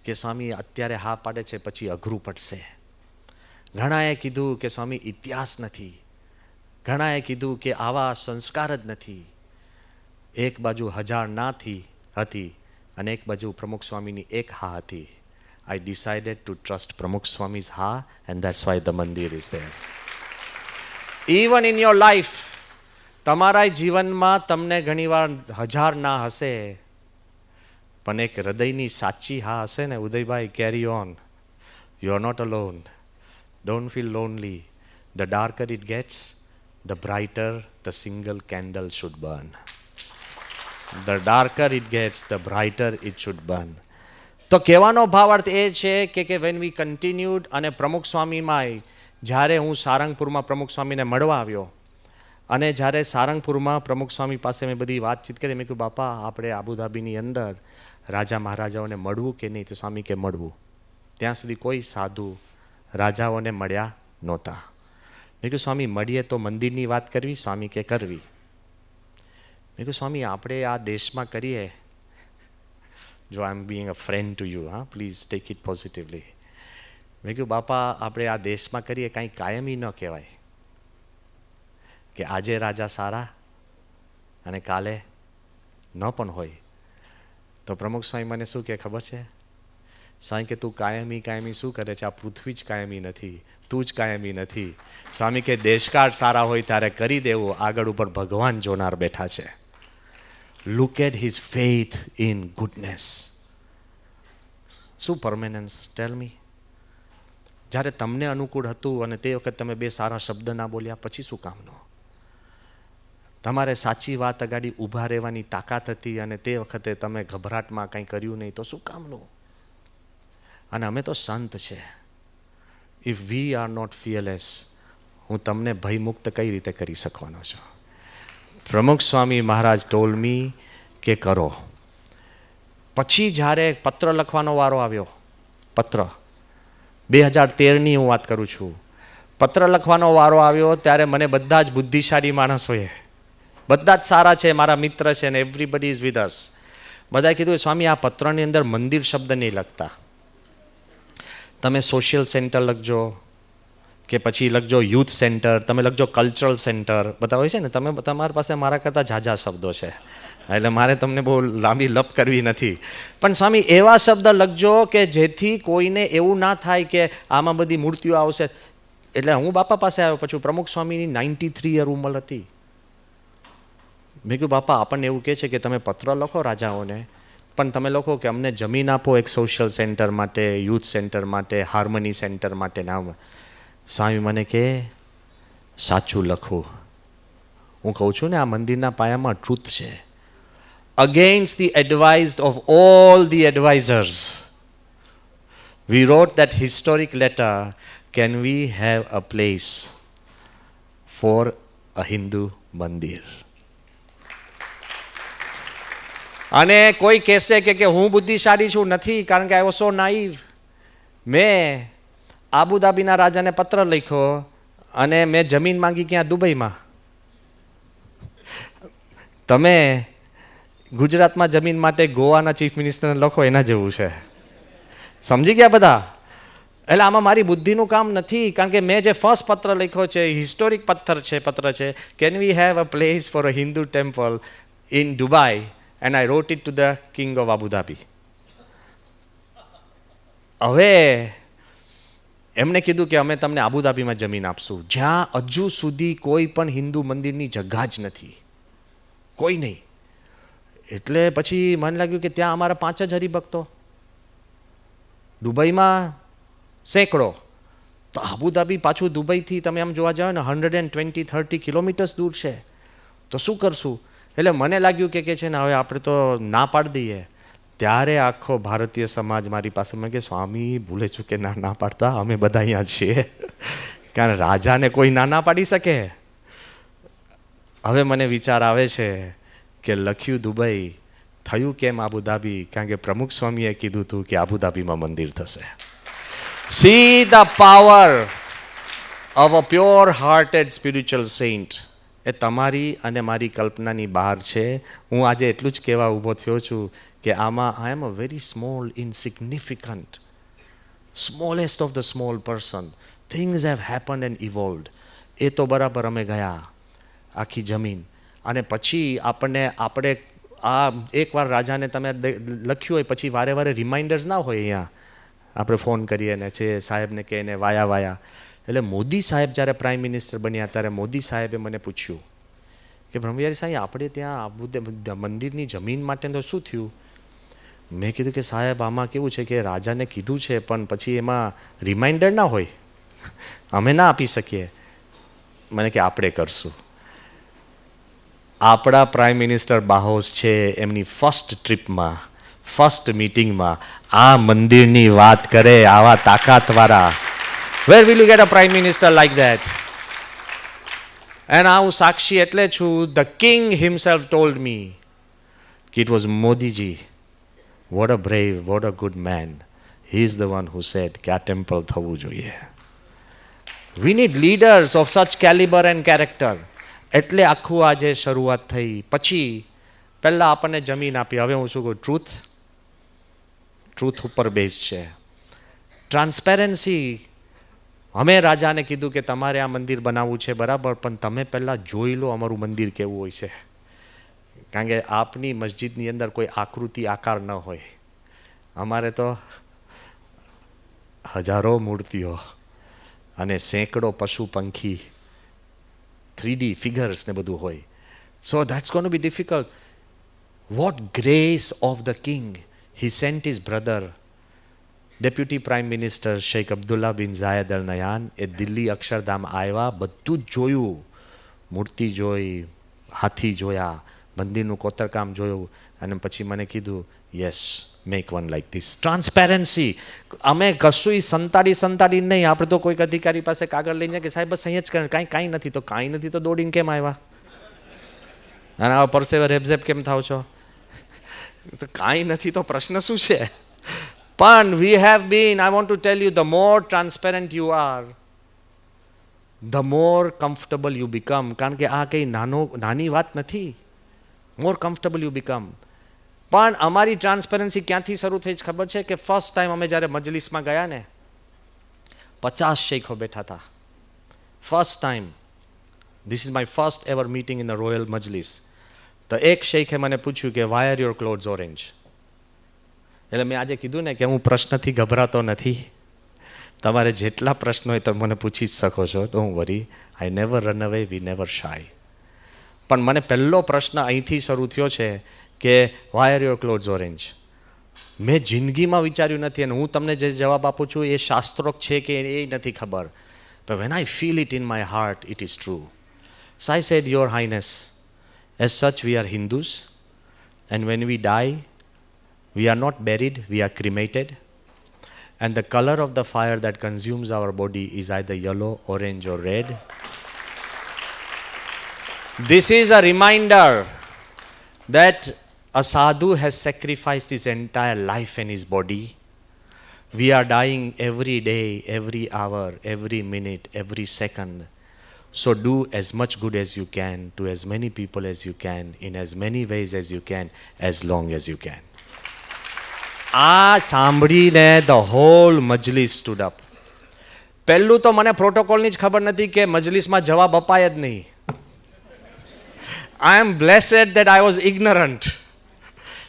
કે સ્વામી અત્યારે હા પાડે છે પછી અઘરું પડશે. ઘણાએ કીધું કે સ્વામી ઇતિહાસ નથી. ઘણાએ કીધું કે આવા સંસ્કાર જ નથી. એક બાજુ 1000 ના હતી અને એક બાજુ પ્રમુખ સ્વામીની એક હા હતી. I decided to trust Pramukh Swami's ha, and that's why the mandir is there. Even in your life, તમારા જીવનમાં તમને ઘણીવાર 1000 ના હશે, પણ એક હૃદયની સાચી હા હશે ને, ઉદયભાઈ, કેરી on. You are not alone. Don't feel lonely. The darker it gets, the brighter the single candle should burn. The darker it gets, the brighter it should burn. તો કહેવાનો ભાવાર્થ એ છે કે વેન વી કન્ટિન્યુડ, અને પ્રમુખ સ્વામીમાં જ્યારે હું સારંગપુરમાં પ્રમુખ સ્વામીને મળવા આવ્યો અને જ્યારે સારંગપુરમાં પ્રમુખ સ્વામી પાસે મેં બધી વાતચીત કરી, મેં કહ્યું બાપા આપણે આબુધાબીની અંદર રાજા મહારાજાઓને મળવું કે નહીં? તો સ્વામી કે મળવું. ત્યાં સુધી કોઈ સાધુ રાજાઓને મળ્યા નહોતા. મેં કહ્યું સ્વામી મળીએ તો મંદિરની વાત કરવી? સ્વામી કે કરવી. મેં કહ્યું સ્વામી આપણે આ દેશમાં કરીએ જો I am being a friend to you, હા, પ્લીઝ ટેક ઇટ પોઝિટિવલી. મેં કહ્યું બાપા, આપણે આ દેશમાં કરીએ કાંઈ કાયમી ન કહેવાય કે આજે રાજા સારા અને કાલે ન પણ હોય. તો પ્રમુખ સ્વામી મને શું કહે ખબર છે? સ્વામી કે તું કાયમી કાયમી શું કરે છે? આ પૃથ્વી જ કાયમી નથી, તું જ કાયમી નથી. સ્વામી કે દેશકાળ સારા હોય ત્યારે કરી દેવું, આગળ ઉપર ભગવાન જોનાર બેઠા છે. Look at his faith in goodness. શું પરમેનન્સ? ટેલ મી. જ્યારે તમને અનુકૂળ હતું અને તે વખત તમે બે સારા શબ્દ ના બોલ્યા, પછી શું કામનો? તમારે સાચી વાત અગાડી ઊભા રહેવાની તાકાત હતી અને તે વખતે તમે ગભરાટમાં કંઈ કર્યું નહીં, તો શું કામનું? અને અમે તો સંત છે. If we are not fearless, હું તમને ભયમુક્ત કઈ રીતે કરી શકવાનો છું? પ્રમુખ સ્વામી મહારાજ ટોલ્ડ મી કે કરો. પછી જ્યારે પત્ર લખવાનો વારો આવ્યો, પત્ર 2013ની હું વાત કરું છું, પત્ર લખવાનો વારો આવ્યો ત્યારે મને બધા જ બુદ્ધિશાળી માણસોએ, બધા જ સારા છે, મારા મિત્ર છે ને એવરીબડી ઇઝ વિથ અસ, બધાએ કીધું સ્વામી આ પત્રની અંદર મંદિર શબ્દ નહીં લખતા, તમે સોશિયલ સેન્ટર લખજો કે પછી લખજો યુથ સેન્ટર, તમે લખજો કલ્ચરલ સેન્ટર. બધા હોય છે ને, તમે તમારી પાસે મારા કરતાં ઝાઝા શબ્દો છે એટલે મારે તમને બહુ લાંબી લપ કરવી નથી. પણ સ્વામી એવા શબ્દ લખજો કે જેથી કોઈને એવું ના થાય કે આમાં બધી મૂર્તિઓ આવશે. એટલે હું બાપા પાસે આવ્યો, પછી પ્રમુખ સ્વામીની 93 યર ઉંમર હતી. મેં કહ્યું બાપા, આપણને એવું કહે છે કે તમે પત્ર લખો રાજાઓને, પણ તમે લખો કે અમને જમીન આપો એક સોશિયલ સેન્ટર માટે, યુથ સેન્ટર માટે, હાર્મની સેન્ટર માટે. ના, સ્વામી મને કે સાચું લખવું. હું કહું છું ને, આ મંદિરના પાયામાં ટ્રુથ છે. Against the advice of all the advisors, we wrote that historic letter, can we have a place for a Hindu mandir? અને કોઈ કહેશે કે હું બુદ્ધિશાળી છું, નથી, કારણ કે આઈ વોઝ સો નાઇવ. મેં આબુધાબીના રાજાને પત્ર લખ્યો અને મેં જમીન માંગી ક્યાં? દુબઈમાં. તમે ગુજરાતમાં જમીન માટે ગોવાના ચીફ મિનિસ્ટરને લખો, એના જેવું છે. સમજી ગયા બધા? એટલે આમાં મારી બુદ્ધિનું કામ નથી, કારણ કે મેં જે ફર્સ્ટ પત્ર લખ્યો છે, હિસ્ટોરિક પત્ર છે, can we have a place for a Hindu temple in Dubai, and I wrote it to the king of Abu Dhabi. હવે એમણે કીધું કે અમે તમને આબુધાબીમાં જમીન આપશું, જ્યાં હજુ સુધી કોઈ પણ હિન્દુ મંદિરની જગા જ નથી, કોઈ નહીં. એટલે પછી મને લાગ્યું કે ત્યાં અમારા 5 જ હરિભક્તો, દુબઈમાં સેંકડો, તો આબુધાબી પાછું દુબઈથી તમે આમ જોવા જાઓ ને 120-130 કિલોમીટર્સ દૂર છે, તો શું કરશું? એટલે મને લાગ્યું કે છે ને હવે આપણે તો ના પાડી દઈએ. ત્યારે આખો ભારતીય સમાજ મારી પાસે, મેં કે સ્વામી ભૂલે ચૂકે ના પાડતા, અમે બધા અહીંયા છીએ, કારણ રાજાને કોઈ ના પાડી શકે. હવે મને વિચાર આવે છે કે લખ્યું દુબઈ, થયું કેમ આબુધાબી? કારણ કે પ્રમુખ સ્વામીએ કીધું હતું કે આબુધાબીમાં મંદિર થશે. See the power of a pure hearted spiritual saint. એ તમારી અને મારી કલ્પનાની બહાર છે. હું આજે એટલું જ કહેવા ઊભો થયો છું કે આમાં I am a very small, insignificant, smallest of the small person. Things have happened and evolved. એ તો બરાબર અમે ગયા આખી જમીન, અને પછી આપણે આ એકવાર રાજાને તમે લખ્યું હોય પછી વારે વારે રિમાઇન્ડર્સ ના હોય. અહીંયા આપણે ફોન કરીએ ને છે સાહેબને કે એને વાયા. એટલે મોદી સાહેબ જ્યારે પ્રાઇમ મિનિસ્ટર બન્યા ત્યારે મોદી સાહેબે મને પૂછ્યું કે બ્રહ્મવિહારી સાહેબ, આપણે ત્યાં મંદિરની જમીન માટે તો શું થયું? મેં કીધું કે સાહેબ આમાં કેવું છે કે રાજાને કીધું છે પણ પછી એમાં રિમાઇન્ડર ના હોય, અમે ના આપી શકીએ. મને કે આપણે કરશું. આપણા પ્રાઇમ મિનિસ્ટર બાહોશ છે, એમની ફર્સ્ટ ટ્રીપમાં, ફર્સ્ટ મીટિંગમાં આ મંદિરની વાત કરે, આવા તાકાતવાળા. Where will you get a prime minister like that? And હું સાક્ષી એટલે છું, the king himself told me કે it was Modi ji. What a brave, what a good man. He is the one who said કે આ ટેમ્પલ થવું જોઈએ. We need leaders of such caliber and character. એટલે આખું આજે શરૂઆત થઈ. પછી પહેલાં આપણને જમીન આપી. હવે હું શું કહું? ટ્રુથ. ટ્રુથ ઉપર બેઝ છે. ટ્રાન્સપેરન્સી, અમે રાજાને કીધું કે તમારે આ મંદિર બનાવવું છે બરાબર, પણ તમે પહેલાં જોઈ લો અમારું મંદિર કેવું હોય છે. કારણ કે આપની મસ્જિદની અંદર કોઈ આકૃતિ આકાર ન હોય. અમારે તો હજારો મૂર્તિઓ અને સેંકડો પશુ પંખી 3D ફિગર્સ ને બધું હોય. So that's gone to be difficult. What grace of the king, he sent his brother deputy prime minister Sheikh Abdullah bin Zayed Al Nahyan એ દિલ્હી અક્ષરધામ આવ્યા, બધું જ જોયું, મૂર્તિ જોઈ, હાથી જોયા, મંદિરનું કોતરકામ જોયું, અને પછી મને કીધું yes make one like this. Transparency. અમે કશું સંતાડી નહીં. આપણે તો કોઈક અધિકારી પાસે કાગળ લઈને કે સાહેબ બસ અહીં જ કરે, કાંઈ નથી તો કાંઈ નથી તો દોડીને કેમ આવ્યા, અને આવા પરસેવે રેબઝેબ કેમ થાવ છો, તો કાંઈ નથી તો પ્રશ્ન શું છે. પણ we have been, I want to tell you, the more transparent you are, the more comfortable you become. કારણ કે આ કંઈ નાની વાત નથી. મોર કમ્ફર્ટેબલ યુ બીકમ. પણ અમારી ટ્રાન્સપેરન્સી ક્યાંથી શરૂ થઈ ખબર છે કે ફર્સ્ટ ટાઈમ અમે જ્યારે મજલિસમાં ગયા ને, 50 શેખો બેઠા હતા. First time, this is my first ever meeting in the royal મજલિસ. તો એક શેખે મને પૂછ્યું કે why are your clothes orange. એટલે મેં આજે કીધું ને કે હું પ્રશ્નથી ગભરાતો નથી. તમારે જેટલા પ્રશ્નો હોય તમે મને પૂછી જ શકો છો, don't worry, I never run અવે, વી નેવર શાય. પણ મને પહેલો પ્રશ્ન અહીંથી શરૂ થયો છે કે why are your clothes orange. મેં જિંદગીમાં વિચાર્યું નથી, અને હું તમને જે જવાબ આપું છું એ શાસ્ત્રોક્ત છે કે એ નથી ખબર, પણ when I feel it in my heart it is true. So I said your highness, as such we are Hindus, and when we die we are not buried, we are cremated, and the color of the fire that consumes our body is either yellow, orange or red. This is a reminder that a sadhu has sacrificed his entire life and his body. We are dying every day, every hour, every minute, every second. So do as much good as you can to as many people as you can, in as many ways as you can, as long as you can. આ સાંભળીને ધ હોલ મજલિસ સ્ટૂડ અપ. પહેલું તો મને પ્રોટોકોલની જ ખબર નથી કે મજલિસમાં જવાબ અપાય જ નહીં. આઈ એમ બ્લેસડ દેટ આઈ વોઝ ઇગ્નરન્ટ.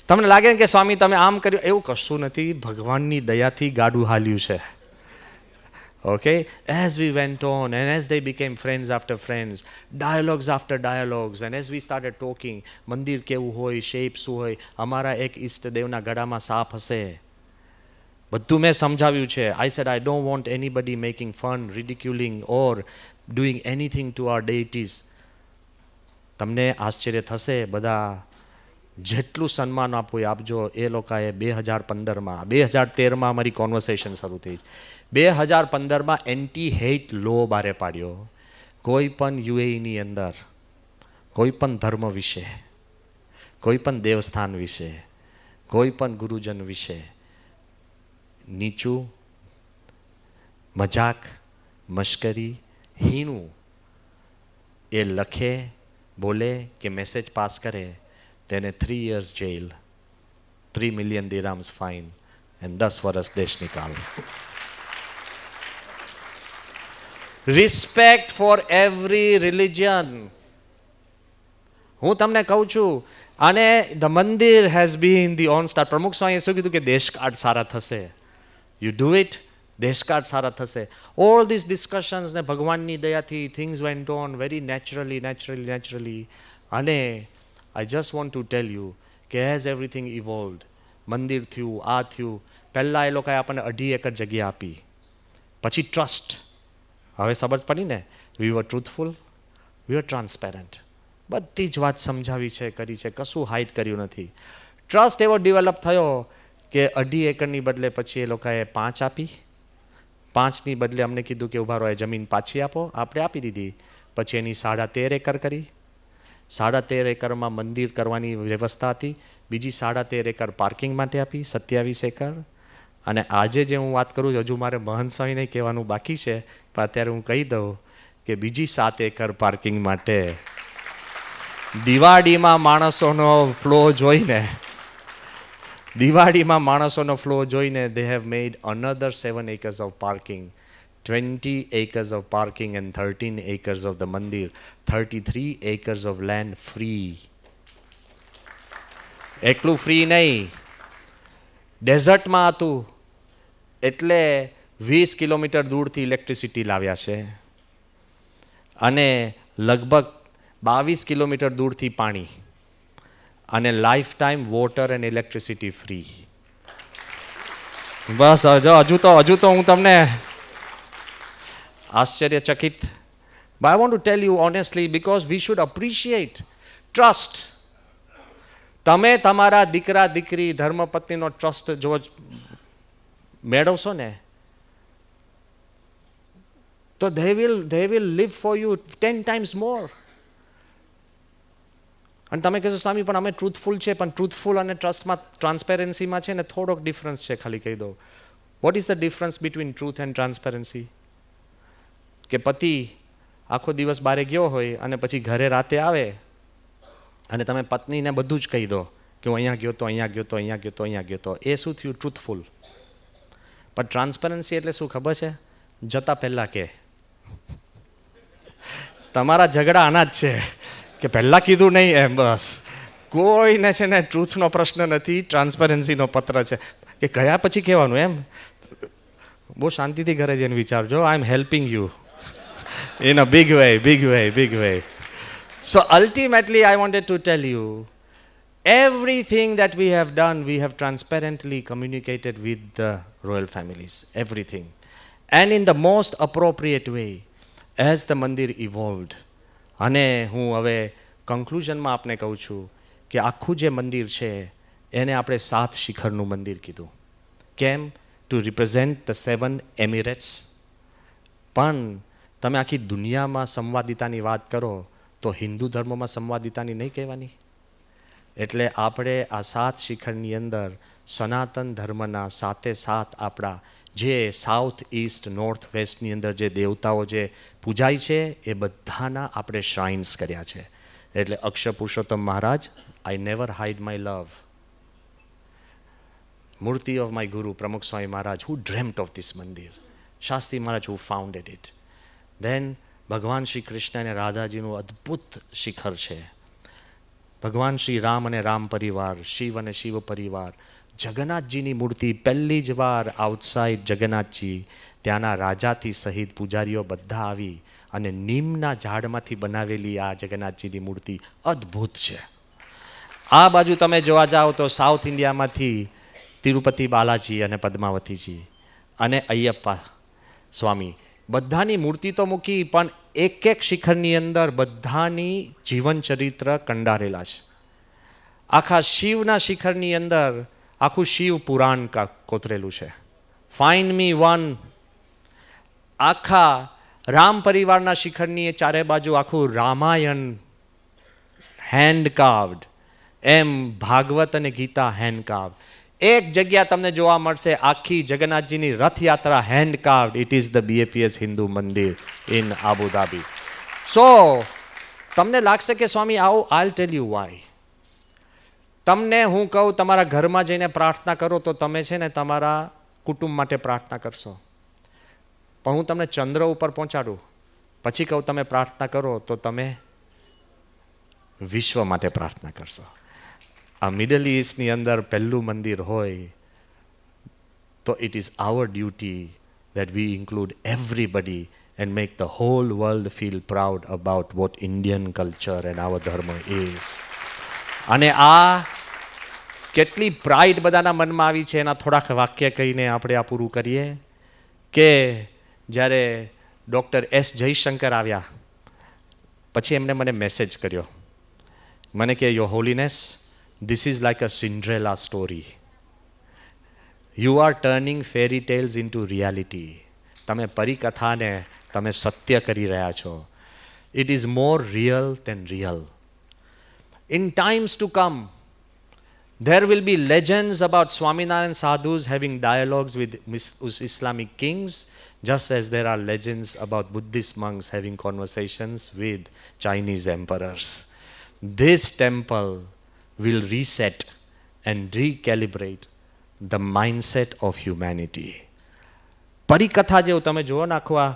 તમને લાગે ને કે સ્વામી તમે આમ કર્યું, એવું કશું નથી, ભગવાનની દયાથી ગાડું હાલ્યું છે. Okay, as we went on and as they became friends after friends, dialogues after dialogues, and as we started talking, મંદિર કેવું હોય, શેપ શું હોય, અમારા એક ઈષ્ટદેવના ગળામાં સાપ હશે, બધું મેં સમજાવ્યું છે. I said I don't want anybody making fun, ridiculing or doing anything to our deities. તમને આશ્ચર્ય થશે, બધા જેટલું સન્માન આપવું એ આપજો. એ લોકોએ 2015માં 2013માં અમારી કોન્વર્સેશન શરૂ થઈ. 2015માં એન્ટી હેટ લો બહાર પાડ્યો. કોઈ પણ યુએઈની અંદર કોઈ પણ ધર્મ વિશે, કોઈ પણ દેવસ્થાન વિશે, કોઈ પણ ગુરુજન વિશે નીચું, મજાક, મશ્કરી, હીણું એ લખે, બોલે કે મેસેજ પાસ કરે, તેને 3 years jail, 3 million dirhams fine and 10 વર્ષ દેશ નિકાલ. Respect for every religion. હું તમને કહું છું, અને the mandir has been the on star. Pramukh સ્વામીએ શું કીધું કે દેશકાર્ડ સારા થશે. યુ ડુ ઇટ, દેશકાર્ડ સારા થશે. ઓલ ધીસ ડિસ્કશન્સ ને ભગવાનની દયાથી things went on very naturally. અને I just want to tell you કે એઝ એવરીથિંગ ઇવોલ્વડ, મંદિર થયું, આ થયું, પહેલાં એ લોકોએ આપણને 2.5 એકર જગ્યા આપી, પછી ટ્રસ્ટ. હવે સમજ પડી ને, વી વર ટ્રુથફુલ, વી વર ટ્રાન્સપેરન્ટ, બધી જ વાત સમજાવી છે, કરી છે, કશું હાઇડ કર્યું નથી. ટ્રસ્ટ એવો ડેવલપ થયો કે 2.5 એકરની બદલે પછી એ લોકોએ 5 આપી, 5ની બદલે અમને કીધું કે ઉભા રહો, જમીન પાછી આપો. આપણે આપી દીધી. પછી એની 13.5 એકર કરી. 13.5 એકરમાં મંદિર કરવાની વ્યવસ્થા હતી. બીજી 13.5 એકર પાર્કિંગ માટે આપી, 27 એકર. અને આજે જે હું વાત કરું છું, હજુ મારે મહંત સ્વામીને કહેવાનું બાકી છે, પણ અત્યારે હું કહી દઉં કે બીજી 7 એકર પાર્કિંગ માટે દિવાળીમાં માણસોનો ફ્લો જોઈને દિવાળીમાં માણસોનો ફ્લો જોઈને they have made another 7 acres of parking, 20 acres of parking and 13 acres of the mandir, 33 acres of land free. એકલું ફ્રી નહીં, ડેઝર્ટમાં હતું એટલે 20 કિલોમીટર દૂરથી ઇલેક્ટ્રિસિટી લાવ્યા છે અને લગભગ 22 કિલોમીટર દૂરથી પાણી અને lifetime water and electricity free. બસ હજુ તો હું તમને આશ્ચર્યચકિત. But I want to tell you honestly, because we should appreciate trust. તમે તમારા દીકરા દીકરી ધર્મપત્નીનો ટ્રસ્ટ જો મેળવશો ને તો they will live for you 10 times more. અને તમે કહેશો સ્વામી પણ અમે ટ્રુથફુલ છે, પણ ટ્રુથફુલ અને ટ્રસ્ટમાં ટ્રાન્સપેરન્સીમાં છે ને થોડોક ડિફરન્સ છે. ખાલી કહી દો, vote is the difference between truth and transparency? કે પતિ આખો દિવસ બહાર ગયો હોય અને પછી ઘરે રાતે આવે અને તમે પત્નીને બધું જ કહી દો કે હું અહીંયા ગયો તો અહીંયા ગયો તો અહીંયા ગયો તો અહીંયા ગયો તો, એ શું થયું? ટ્રુથફુલ. પણ ટ્રાન્સપેરન્સી એટલે શું ખબર છે? જતા પહેલાં કે તમારા ઝઘડા આના જ છે કે પહેલાં કીધું નહીં એમ. બસ કોઈને છે ને ટ્રુથનો પ્રશ્ન નથી, ટ્રાન્સપેરન્સીનો પત્ર છે કે ગયા પછી કહેવાનું એમ. બહુ શાંતિથી ઘરે જઈને વિચારજો. I am helping you in a big way, big way, big way. So ultimately I wanted to tell you, everything that we have done, we have transparently communicated with the royal families, everything. And in the most appropriate way, as the mandir evolved. અને હું હવે કન્ક્લુઝનમાં આપને કહું છું કે આખું જે મંદિર છે એને આપણે 7 શિખરનું મંદિર કીધું. કેમ? To represent the 7 Emirates. પણ તમે આખી દુનિયામાં સંવાદિતાની વાત કરો તો હિન્દુ ધર્મમાં સંવાદિતાની નહીં કહેવાની. એટલે આપણે આ 7 શિખરની અંદર સનાતન ધર્મના 7 આપણા જે સાઉથ ઇસ્ટ નોર્થ વેસ્ટની અંદર જે દેવતાઓ જે પૂજાય છે એ બધાના આપણે શ્રાઇન્સ કર્યા છે. એટલે Akshar Purushottam Maharaj, I never hide my love. Murti of my ગુરુ પ્રમુખ સ્વામી મહારાજ, હુ ડ્રેમ્ટ ઓફ ધીસ મંદિર. શાસ્ત્રી મહારાજ, હુ ફાઉન્ડેડ ઇટ. દેન ભગવાન શ્રી કૃષ્ણ અને રાધાજીનું અદ્ભુત શિખર છે. ભગવાન શ્રી રામ અને રામ પરિવાર, શિવ અને શિવ પરિવાર, જગન્નાથજીની મૂર્તિ પહેલી જ વાર આઉટસાઇડ જગન્નાથજી, ત્યાંના રાજાથી સહિત પૂજારીઓ બધા આવી અને નીમના ઝાડમાંથી બનાવેલી આ જગન્નાથજીની મૂર્તિ અદ્ભુત છે. આ બાજુ તમે જોવા જાઓ તો સાઉથ ઇન્ડિયામાંથી તિરુપતિ બાલાજી અને પદ્માવતીજી અને અયપ્પા સ્વામી, બધાની મૂર્તિ તો મૂકી પણ એક એક શિખરની અંદર બધાની જીવન ચરિત્ર કંડારેલા છે. આખા શિવના શિખરની અંદર આખું શિવ પુરાણ કોતરેલું છે. Find me one. આખા રામ પરિવારના શિખરની ચારે બાજુ આખું રામાયણ હેન્ડ કાર્વડ. એમ ભાગવત અને ગીતા હેન્ડ કાર્વડ. એક જગ્યા તમને જોવા મળશે આખી જગન્નાથજીની Rathyatra hand carved. It is the BAPS Hindu mandir in Abu Dhabi. સો તમને લાગશે કે સ્વામી આવો, આઈલ ટેલ યુ વાય. તમને હું કહું તમારા ઘરમાં જઈને પ્રાર્થના કરો તો તમે છે ને તમારા કુટુંબ માટે પ્રાર્થના કરશો. પણ હું તમને ચંદ્ર ઉપર પહોંચાડું પછી કહું તમે પ્રાર્થના કરો તો તમે વિશ્વ માટે પ્રાર્થના કરશો. આ મિડલ ઇસ્ટની અંદર પહેલું મંદિર હોય તો it is our duty that we include everybody and make the whole world feel proud about what Indian culture and our dharma is. અને આ કેટલી પ્રાઇડ બધાના મનમાં આવી છે એના થોડાક વાક્ય કહીને આપણે આ પૂરું કરીએ કે જ્યારે ડૉક્ટર S. જયશંકર આવ્યા પછી એમણે મને મેસેજ કર્યો. મને કે your Holiness, this is like a Cinderella story. You are turning fairy tales into reality. તમે પરિકથાને તમે સત્ય કરી રહ્યા છો. It is more real than real. In times to come, there will be legends about Swaminarayan sadhus having dialogues with Islamic kings, just as there are legends about Buddhist monks having conversations with Chinese emperors. This temple will reset and recalibrate the mindset of humanity. પરિકથા જેવું તમે જુઓ નાખવા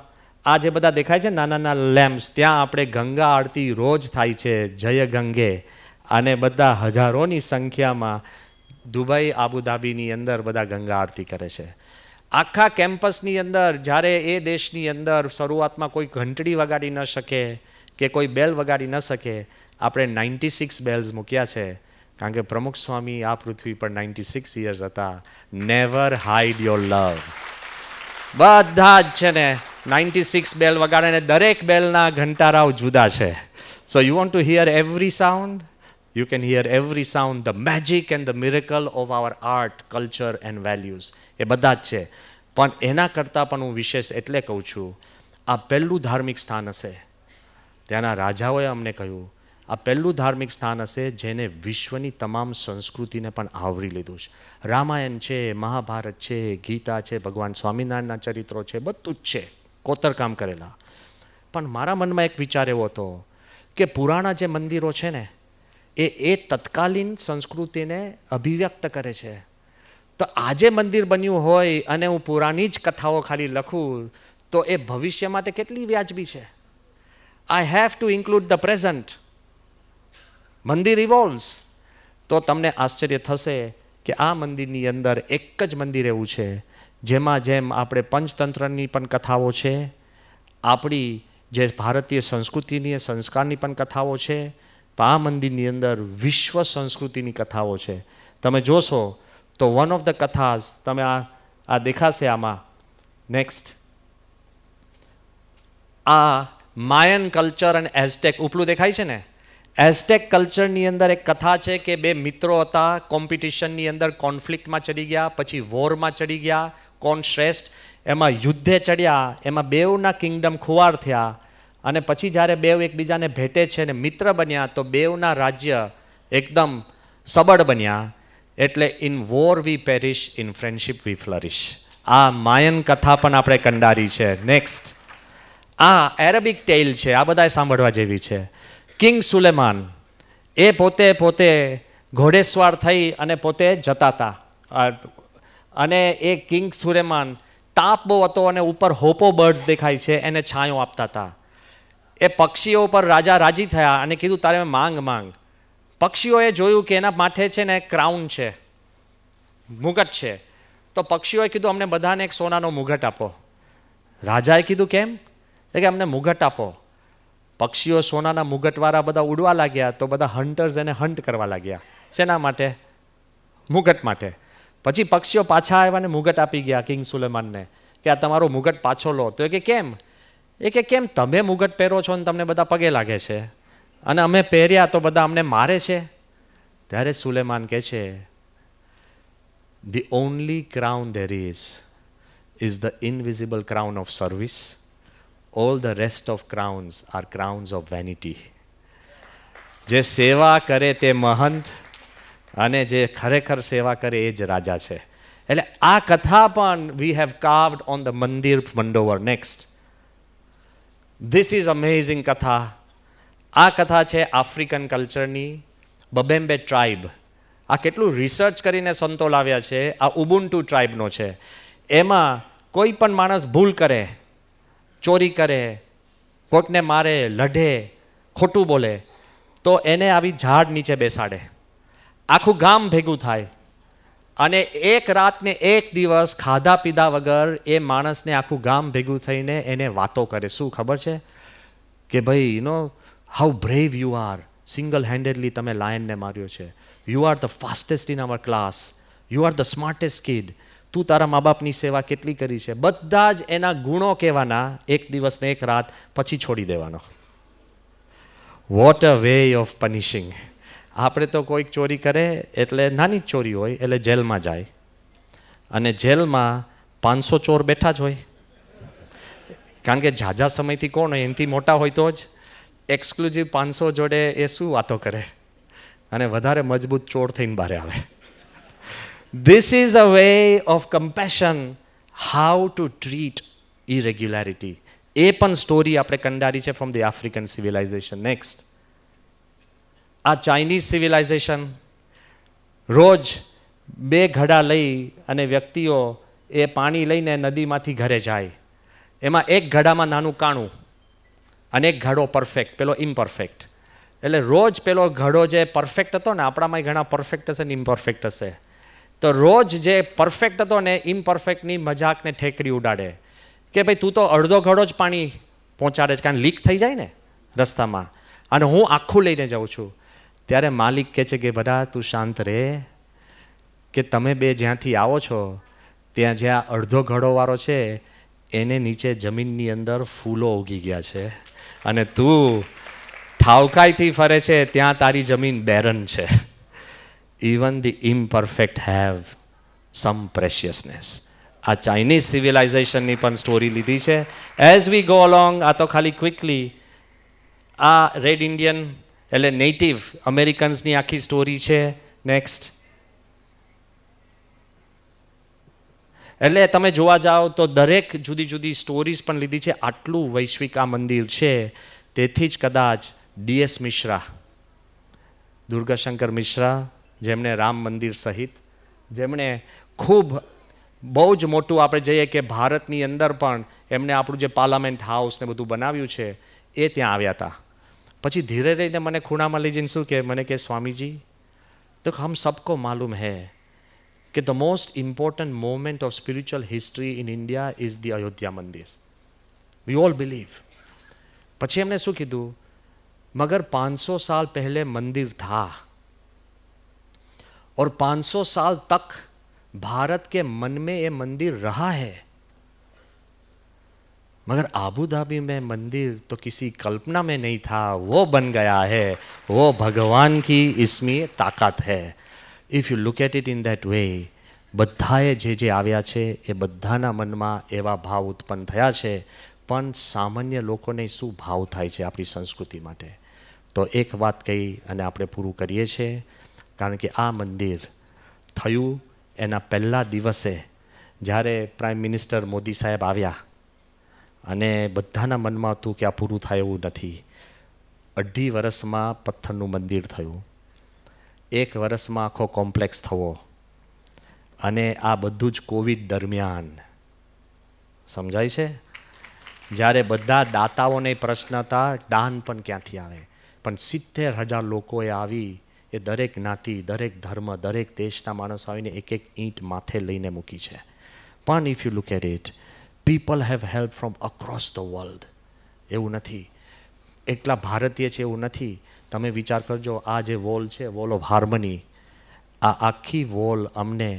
આ જે બધા દેખાય છે નાના નાના લેમ્પ્સ, ત્યાં આપણે ગંગા આરતી રોજ થાય છે, જય ગંગે, અને બધા હજારોની સંખ્યામાં દુબઈ આબુધાબીની અંદર બધા ગંગા આરતી કરે છે. આખા કેમ્પસની અંદર જ્યારે એ દેશની અંદર શરૂઆતમાં કોઈ ઘંટડી વગાડી ન શકે કે કોઈ બેલ વગાડી ન શકે, આપણે 96 બેલ્સ મૂક્યા છે, કારણ કે પ્રમુખ સ્વામી આ પૃથ્વી પર 96 યર્સ હતા. નેવર હાઇડ યોર લવ. બધા જ છે ને 96 બેલ વગાડે ને દરેક બેલના ઘંટારાઓ જુદા છે. So you want to here every sound? You can hear every sound, the magic and the miracle of our art, culture and values. એ બધા જ છે. પણ એના કરતાં પણ હું વિશેષ એટલે કહું છું, આ પહેલું ધાર્મિક સ્થાન હશે. ત્યાંના રાજાઓએ અમને કહ્યું આ પહેલું ધાર્મિક સ્થાન હશે જેને વિશ્વની તમામ સંસ્કૃતિને પણ આવરી લીધું છે. રામાયણ છે, મહાભારત છે, ગીતા છે, ભગવાન સ્વામિનારાયણના ચરિત્રો છે, બધું જ છે, કોતરકામ કરેલા. પણ મારા મનમાં એક વિચાર એવો હતો કે પુરાણા જે મંદિરો છે ને એ તત્કાલીન સંસ્કૃતિને અભિવ્યક્ત કરે છે. તો આજે મંદિર બન્યું હોય અને હું પુરાણી જ કથાઓ ખાલી લખું તો એ ભવિષ્ય માટે કેટલી વ્યાજબી છે. I have to include the present. મંદિર ઇવોલ્વ્સ. તો તમને આશ્ચર્ય થશે કે આ મંદિરની અંદર એક જ મંદિર એવું છે જેમાં જેમ આપણે પંચતંત્રની પણ કથાઓ છે, આપણી જે ભારતીય સંસ્કૃતિની સંસ્કારની પણ કથાઓ છે, આ મંદિરની અંદર વિશ્વ સંસ્કૃતિની કથાઓ છે. તમે જોશો તો વન ઓફ ધ કથાસ તમે આ દેખાશે આમાં. નેક્સ્ટ, આ માયન કલ્ચર અને એઝટેક ઉપલું દેખાય છે ને. એઝટેક કલ્ચરની અંદર એક કથા છે કે બે મિત્રો હતા, કોમ્પિટિશનની અંદર કોન્ફ્લિક્ટમાં ચડી ગયા, પછી વોરમાં ચડી ગયા, કોણ શ્રેષ્ઠ, એમાં યુદ્ધે ચડ્યા, એમાં બેવના કિંગડમ ખુવાર થયા, અને પછી જ્યારે બેવ એકબીજાને ભેટે છે ને મિત્ર બન્યા તો બેવના રાજ્ય એકદમ સબળ બન્યા. એટલે in war we perish, in friendship we flourish. આ માયન કથા પણ આપણે કંડારી છે. નેક્સ્ટ, આ એરેબિક ટેલ છે, આ બધા સાંભળવા જેવી છે. કિંગ સુલેમાન એ પોતે ઘોડેસવાર થઈ અને પોતે જતા હતા, અને એ કિંગ સુલેમાન તાપ બહુ હતો અને ઉપર હોપો બર્ડ્સ દેખાય છે એને છાંયો આપતા હતા. એ પક્ષીઓ પર રાજા રાજી થયા અને કીધું તારે માંગ માંગ. પક્ષીઓએ જોયું કે એના માથે છે ને ક્રાઉન છે, મુગટ છે, તો પક્ષીઓએ કીધું અમને બધાને એક સોનાનો મુગટ આપો. રાજાએ કીધું કેમ? કે અમને મુગટ આપો. પક્ષીઓ સોનાના મુગટવાળા બધા ઉડવા લાગ્યા તો બધા હન્ટર્સ એને હન્ટ કરવા લાગ્યા. શેના માટે? મુગટ માટે. પછી પક્ષીઓ પાછા આવ્યા અને મુગટ આપી ગયા કિંગ સુલેમાનને કે આ તમારો મુગટ પાછો લો. તો એ કે કેમ? એ કે કેમ તમે મુગટ પહેરો છો ને તમને બધા પગે લાગે છે અને અમે પહેર્યા તો બધા અમને મારે છે? ત્યારે સુલેમાન કહે છે, the only crown there is the invisible crown of service. All the rest of crowns are crowns of vanity. જે સેવા કરે તે મહંત અને જે ખરેખર સેવા કરે એ જ રાજા છે. એટલે આ કથા પણ વી હેવ કાર્વડ ઓન ધ મંદિર મંડોવર. નેક્સ્ટ, ધીસ ઇઝ અમેઝિંગ કથા. આ કથા છે આફ્રિકન કલ્ચરની, બબેમ્બે ટ્રાઇબ. આ કેટલું રિસર્ચ કરીને સંતો લાવ્યા છે. આ ઉબુન્ટુ ટ્રાઇબનો છે. એમાં કોઈ પણ માણસ ભૂલ કરે, ચોરી કરે, કોઈકને મારે, લઢે, ખોટું બોલે તો એને આવી ઝાડ નીચે બેસાડે. આખું ગામ ભેગું થાય અને એક રાત ને એક દિવસ ખાધા પીધા વગર એ માણસને આખું ગામ ભેગું થઈને એને વાતો કરે. શું ખબર છે? કે ભાઈ you know how brave you are, single handedly તમે લાયનને માર્યો છે. You are the fastest in our class, you are the smartest kid, તું તારા મા બાપની સેવા કેટલી કરી છે. બધા જ એના ગુણો કહેવાના એક દિવસ ને એક રાત, પછી છોડી દેવાનો. What a way of punishing. આપણે તો કોઈક ચોરી કરે એટલે નાની જ ચોરી હોય એટલે જેલમાં જાય, અને જેલમાં 500 ચોર બેઠા જ હોય, કારણ કે ઝાઝા સમયથી કોણ હોય એનાથી મોટા હોય તો જ. એક્સક્લુઝિવ 500 જોડે એ શું વાતો કરે, અને વધારે મજબૂત ચોર થઈને બહાર આવે. This is a way of compassion, how to treat irregularity. એ પણ સ્ટોરી આપણે કંડારી છે from the African civilisation. Next, આ ચાઇનીઝ સિવિલાઇઝેશન. રોજ 2 ઘડા લઈ અને વ્યક્તિઓ એ પાણી લઈને નદીમાંથી ઘરે જાય. એમાં એક ઘડામાં નાનું કાણું અને એક ઘડો પરફેક્ટ, પેલો ઇમ્પરફેક્ટ. એટલે રોજ પેલો ઘડો જે પરફેક્ટ હતો ને, આપણામાં ઘણા પરફેક્ટ હશે ને ઇમ્પરફેક્ટ હશે, તો રોજ જે પરફેક્ટ હતો ને ઇમ્પરફેક્ટની મજાકને ઠેકડી ઉડાડે કે ભાઈ તું તો અડધો ઘડો જ પાણી પહોંચાડે છે, કારણ લીક થઈ જાય ને રસ્તામાં, અને હું આખું લઈને જાઉં છું. ત્યારે માલિક કહે છે કે બધા તું શાંત રહે, કે તમે બે જ્યાંથી આવો છો ત્યાં જ્યાં અડધો ઘડોવાળો છે એને નીચે જમીનની અંદર ફૂલો ઉગી ગયા છે, અને તું ઠાવકાઈથી ફરે છે ત્યાં તારી જમીન બેરન છે. Even the imperfect have some preciousness. આ ચાઇનીઝ સિવિલાઇઝેશનની પણ સ્ટોરી લીધી છે. એઝ વી ગો અલોંગ, આ તો ખાલી ક્વિકલી આ રેડ ઇન્ડિયન એટલે નેટિવ અમેરિકન્સની આખી સ્ટોરી છે. નેક્સ્ટ. એટલે તમે જોવા જાઓ તો દરેક જુદી જુદી સ્ટોરીઝ પણ લીધી છે. આટલું વૈશ્વિક આ મંદિર છે, તેથી જ કદાચ DS મિશ્રા, દુર્ગાશંકર મિશ્રા, જેમણે રામ મંદિર સહિત, જેમણે ખૂબ બહુ જ મોટું આપણે જઈએ કે ભારતની અંદર પણ એમણે આપણું જે પાર્લામેન્ટ હાઉસ ને બધું બનાવ્યું છે એ ત્યાં આવ્યા હતા. પછી ધીરે રહીને મને ખૂણામાં લઈ જઈને શું કે મને કે સ્વામીજી, તો હમ સબકો માલુમ હૈ કે the most important moment of spiritual history in India is the Ayodhya mandir. We all believe. પછી એમણે શું કીધું, मगर 500 साल पहले मंदिर था और 500 साल तक भारत के मन में ये मंदिर रहा है, मगर आबू धाबी में मंदिर तो किसी कल्पना में नहीं था, वो बन गया है. वो भगवान की इसमें ताकत है. If you look at it in that way, બધાએ જે આવ્યા છે એ બધાના મનમાં એવા ભાવ ઉત્પન્ન થયા છે. પણ સામાન્ય લોકોને શું ભાવ થાય છે આપણી સંસ્કૃતિ માટે? તો એક વાત કહી અને આપણે પૂરું કરીએ છીએ, કારણ કે આ મંદિર થયું એના પહેલા દિવસે જ્યારે પ્રાઇમ મિનિસ્ટર મોદી સાહેબ આવ્યા અને બધાના મનમાં હતું કે આ પૂરું થાય એવું નથી. 2.5 વર્ષમાં પથ્થરનું મંદિર થયું, 1 વર્ષમાં આખો કોમ્પ્લેક્સ થવો, અને આ બધું જ કોવિડ દરમિયાન. સમજાય છે? જ્યારે બધા દાતાઓને પ્રશ્ન હતા દાન પણ ક્યાંથી આવે, પણ 70,000 લોકોએ આવી, એ દરેક જ્ઞાતિ, દરેક ધર્મ, દરેક દેશના માણસો આવીને એક એક ઈંટ માથે લઈને મૂકી છે. પણ if you look at it, people have help from across the world. એવું નથી એકલા ભારતીય છે એવું નથી. તમે વિચાર કરજો, આ જે વોલ છે, વોલ ઓફ હાર્મની, આ આખી વોલ અમને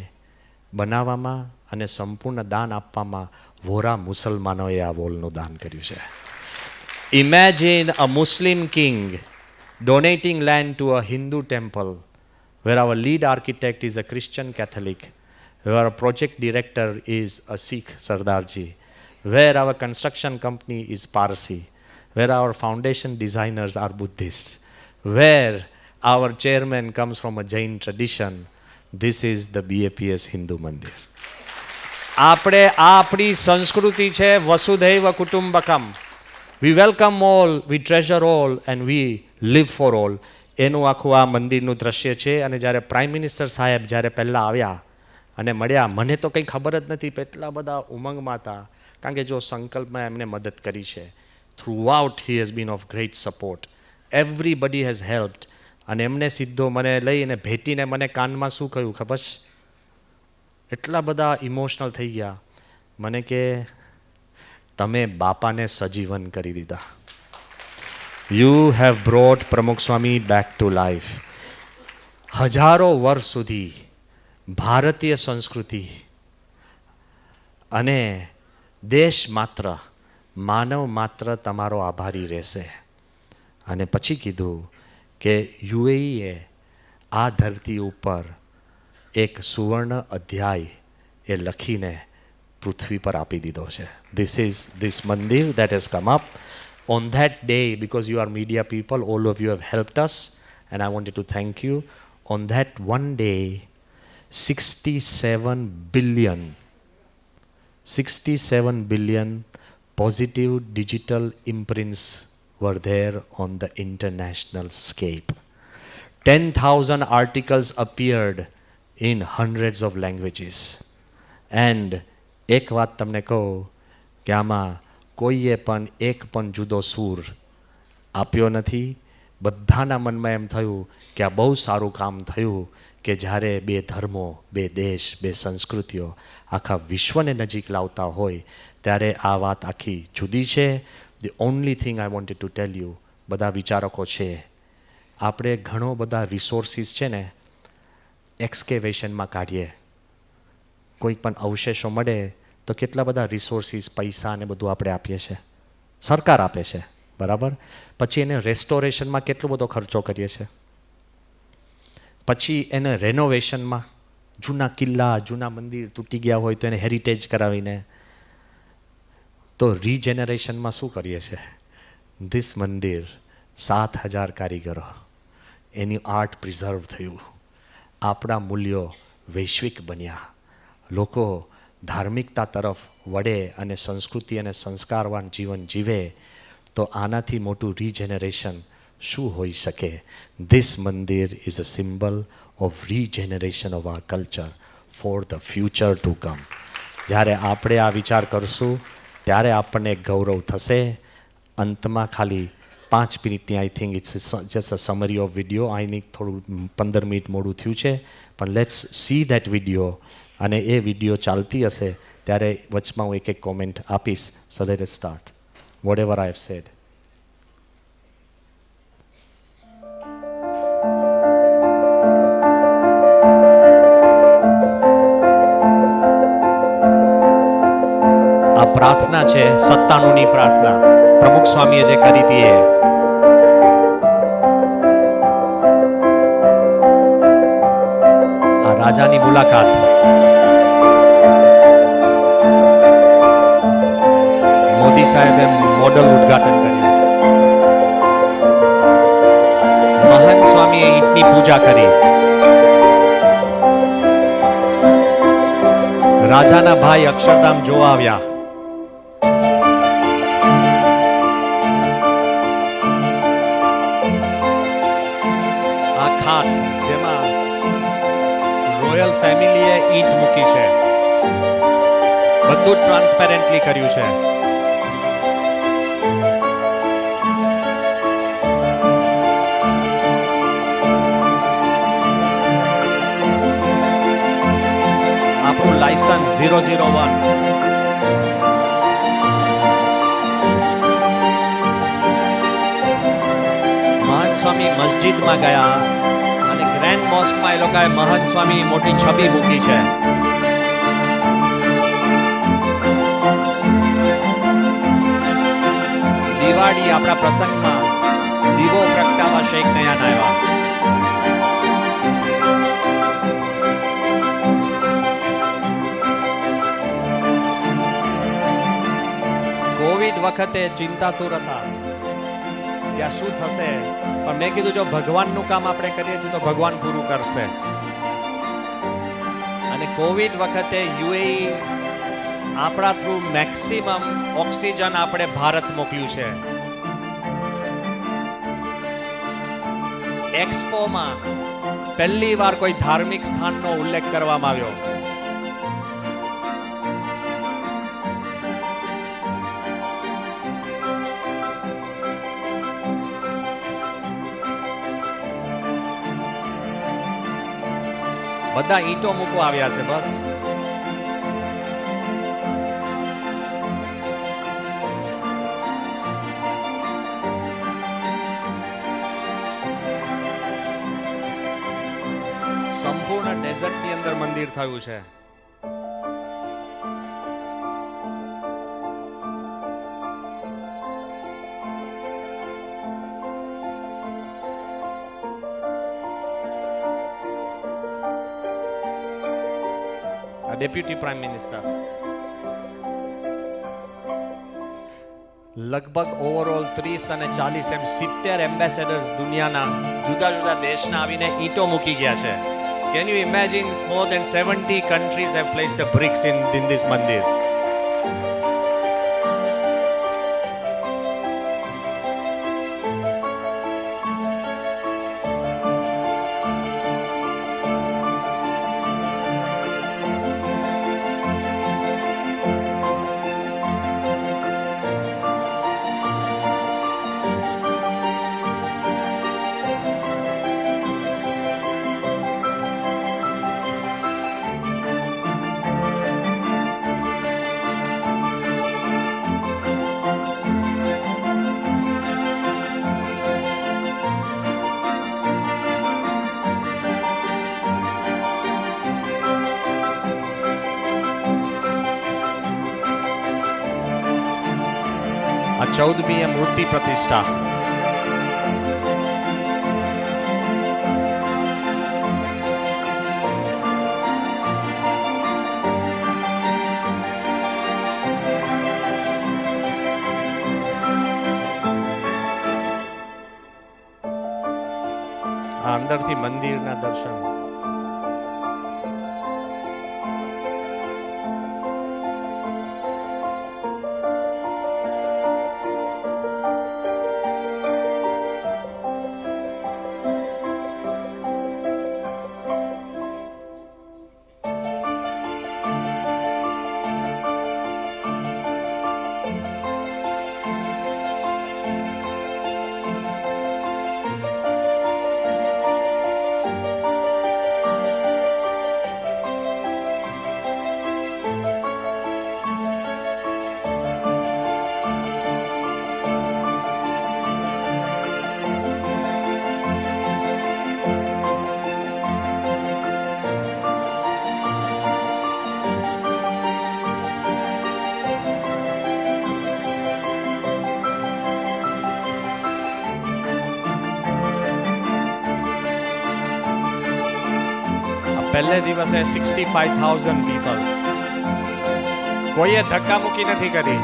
બનાવવામાં અને સંપૂર્ણ દાન આપવામાં વોરા મુસલમાનોએ આ વોલનું દાન કર્યું છે. Imagine a Muslim king donating land to a Hindu temple, where our lead architect is a Christian Catholic, where our project director is a Sikh Sardarji, where our construction company is Parsi, where our foundation designers are Buddhists, where our chairman comes from a Jain tradition. This is the BAPS Hindu Mandir. આપણે આપણી સંસ્કૃતિ છે વસુધૈવ કુટુંબકમ. We welcome all, we treasure all and we live for all. એનું આખું આ મંદિરનું દ્રશ્ય છે. અને જ્યારે પ્રાઇમ મિનિસ્ટર સાહેબ જ્યારે પહેલાં આવ્યા અને મળ્યા, મને તો કંઈ ખબર જ નથી, એટલા બધા ઉમંગમાં હતા, કારણ કે જો સંકલ્પમાં એમને મદદ કરી છે. Through out he has been of great support. Everybody has હેલ્પ્ડ. અને એમને સીધો મને લઈને ભેટીને મને કાનમાં શું કહ્યું ખબર છે? એટલા બધા ઇમોશનલ થઈ ગયા. મને કે તમે બાપાને સજીવન કરી દીધા. યુ હેવ બ્રોટ પ્રમુખ સ્વામી બેક ટુ લાઈફ. હજારો વર્ષ સુધી ભારતીય સંસ્કૃતિ અને દેશ માત્ર, માનવ માત્ર તમારો આભારી રહેશે. અને પછી કીધું કે યુએઈએ આ ધરતી ઉપર એક સુવર્ણ અધ્યાય એ લખીને પૃથ્વી પર આપી દીધો છે. This mandir that has come up on that day, because you are media people, all of you have helped us, and I wanted to thank you. On that one day, 67 billion positive digital imprints were there on the international scape. 10,000 articles appeared in hundreds of languages. And એક વાત તમને કહું કે આમાં કોઈએ પણ એક પણ જુદો સૂર આપ્યો નથી. બધાના મનમાં એમ થયું કે આ બહુ સારું કામ થયું કે જ્યારે બે ધર્મો, બે દેશ, બે સંસ્કૃતિઓ આખા વિશ્વને નજીક લાવતા હોય ત્યારે આ વાત આખી જુદી છે. The only thing I wanted to tell you, બધા વિચારકો છે, આપણે ઘણો બધા રિસોર્સિસ છે ને એક્સકેવેશનમાં કાઢીએ. કોઈ પણ અવશેષો મળે તો કેટલા બધા રિસોર્સિસ, પૈસા ને બધું આપણે આપીએ છીએ, સરકાર આપે છે, બરાબર. પછી એને રેસ્ટોરેશનમાં કેટલો બધો ખર્ચો કરીએ છીએ. પછી એને રેનોવેશનમાં, જૂના કિલ્લા, જૂના મંદિર તૂટી ગયા હોય તો એને હેરિટેજ કરાવીને. તો રીજેનરેશનમાં શું કરીએ છીએ? ધીસ મંદિર 7,000 કારીગરો, એની આર્ટ પ્રિઝર્વ થયું, આપણા મૂલ્યો વૈશ્વિક બન્યા, લોકો ધાર્મિકતા તરફ વળે અને સંસ્કૃતિ અને સંસ્કારવાન જીવન જીવે. તો આનાથી મોટું રીજેનરેશન શું હોઈ શકે? This mandir is a symbol of regeneration of our culture for the future to come. જ્યારે આપણે આ વિચાર કરશું ત્યારે આપણને ગૌરવ થશે. અંતમાં ખાલી 5 મિનિટની I think it's just a summary of video. આઈની થોડું 15 મિનિટ મોડું થયું છે, પણ લેટ્સ સી ધેટ વિડીયો. અને એ વિડીયો ચાલતી હશે ત્યારે વચમાં હું એક કોમેન્ટ આપીશ. So let us start whatever I have said. આ પ્રાર્થના છે 97ની પ્રાર્થના પ્રમુખ સ્વામીએ જે કરી હતી. આ રાજાની મુલાકાત, મોદી સાહેબે મોડલ ઉદ્ઘાટન કર્યું, મહાન સ્વામીએ ઈંટની પૂજા કરી, રાજાના ભાઈ અક્ષરધામ જોવા આવ્યા. આ ખાત જેમાં રોયલ ફેમિલીએ ઈંટ મૂકી છે, બધું ટ્રાન્સપેરેન્ટલી કર્યું છે. આપણું લાયસન્સ 001. મહાન સ્વામી મસ્જિદમાં ગયા અને ગ્રેન્ડ મોસ્કમાં એ લોકોએ મહાન સ્વામી મોટી છબી મૂકી છે. દિવાળી આપણા પ્રસંગમાં દીવો પ્રગટાવવા શેખ નયાન આવ્યા. કોવિડ વખતે ચિંતાતુર હતા કે આ શું થશે, પણ મેં કીધું જો ભગવાનનું કામ આપણે કરીએ છીએ તો ભગવાન પૂરું કરશે. અને કોવિડ વખતે યુએઈ આપણા થ્રુ મેક્સિમમ ઓક્સિજન આપણે ભારત મોકલ્યું છે. એક્સપોમાં પહેલી વાર કોઈ ધાર્મિક સ્થાનનો ઉલ્લેખ કરવામાં આવ્યો. બધા ઈંટો મૂકવા આવ્યા છે. બસ સંપૂર્ણ ડેઝર્ટની અંદર મંદિર થયું છે. ડેપ્યુટી પ્રાઇમ મિનિસ્ટર લગભગ ઓવરઓલ 30 અને 40 એમ 70 એમ્બેસેડર્સ દુનિયાના જુદા જુદા દેશના આવીને ઈંટો મૂકી ગયા છે. Can you imagine more than 70 countries have placed the bricks in this mandir? આ 14મી મૂર્તિ પ્રતિષ્ઠા. અંદરથી મંદિરના દર્શન. પહેલે દિવસે 65,000 પીપલ. કોઈએ ધક્કા મૂકી નથી કરી.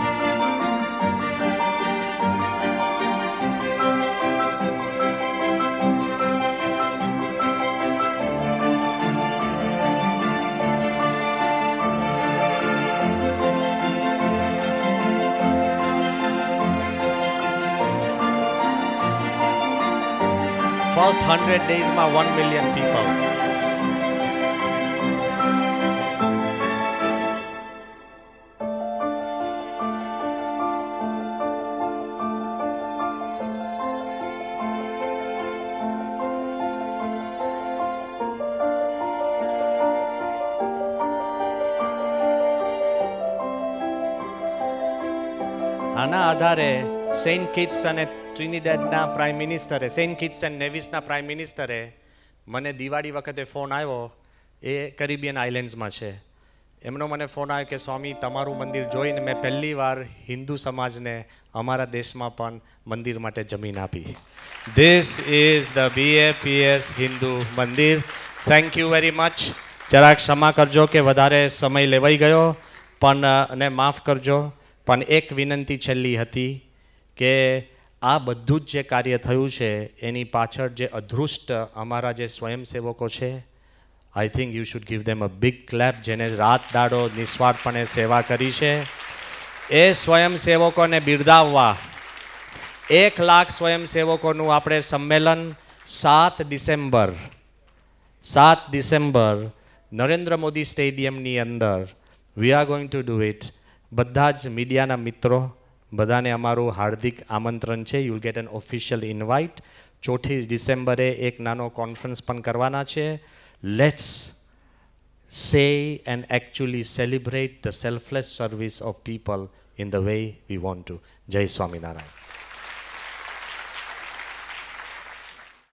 ફર્સ્ટ 100 ડેઝમાં 1 મિલિયન પીપલ. આના આધારે સેન્ટ કિટ્સ અને ટ્રિનિડેડના પ્રાઇમ મિનિસ્ટરે, સેન્ટ કિટ્સ એન્ડ નેવિસના પ્રાઇમ મિનિસ્ટરે મને દિવાળી વખતે ફોન આવ્યો. એ કેરેબિયન આઇલેન્ડ્સમાં છે. એમનો મને ફોન આવ્યો કે સ્વામી તમારું મંદિર જોઈને મેં પહેલી વાર હિન્દુ સમાજને અમારા દેશમાં પણ મંદિર માટે જમીન આપી. This is the BAPS Hindu mandir. Thank you very much. જરાક ક્ષમા કરજો કે વધારે સમય લેવાઈ ગયો, પણ અને માફ કરજો. પણ એક વિનંતી છેલ્લી હતી કે આ બધું જ જે કાર્ય થયું છે એની પાછળ જે અદૃષ્ટ અમારા જે સ્વયંસેવકો છે, I think you should give them a big clap, જેને રાત દાડો નિસ્વાર્થપણે સેવા કરી છે. એ સ્વયંસેવકોને બિરદાવવા 1 લાખ સ્વયંસેવકોનું આપણે સંમેલન 7 ડિસેમ્બર નરેન્દ્ર મોદી સ્ટેડિયમની અંદર we are going to do it. બધા જ મીડિયાના મિત્રો બધાને અમારું હાર્દિક આમંત્રણ છે. You will get an official invite. 4 ડિસેમ્બરે એક નાનો કોન્ફરન્સ પણ કરવાના છે. લેટ્સ સે and actually celebrate the selfless service of people in the way we want to. જય સ્વામિનારાયણ.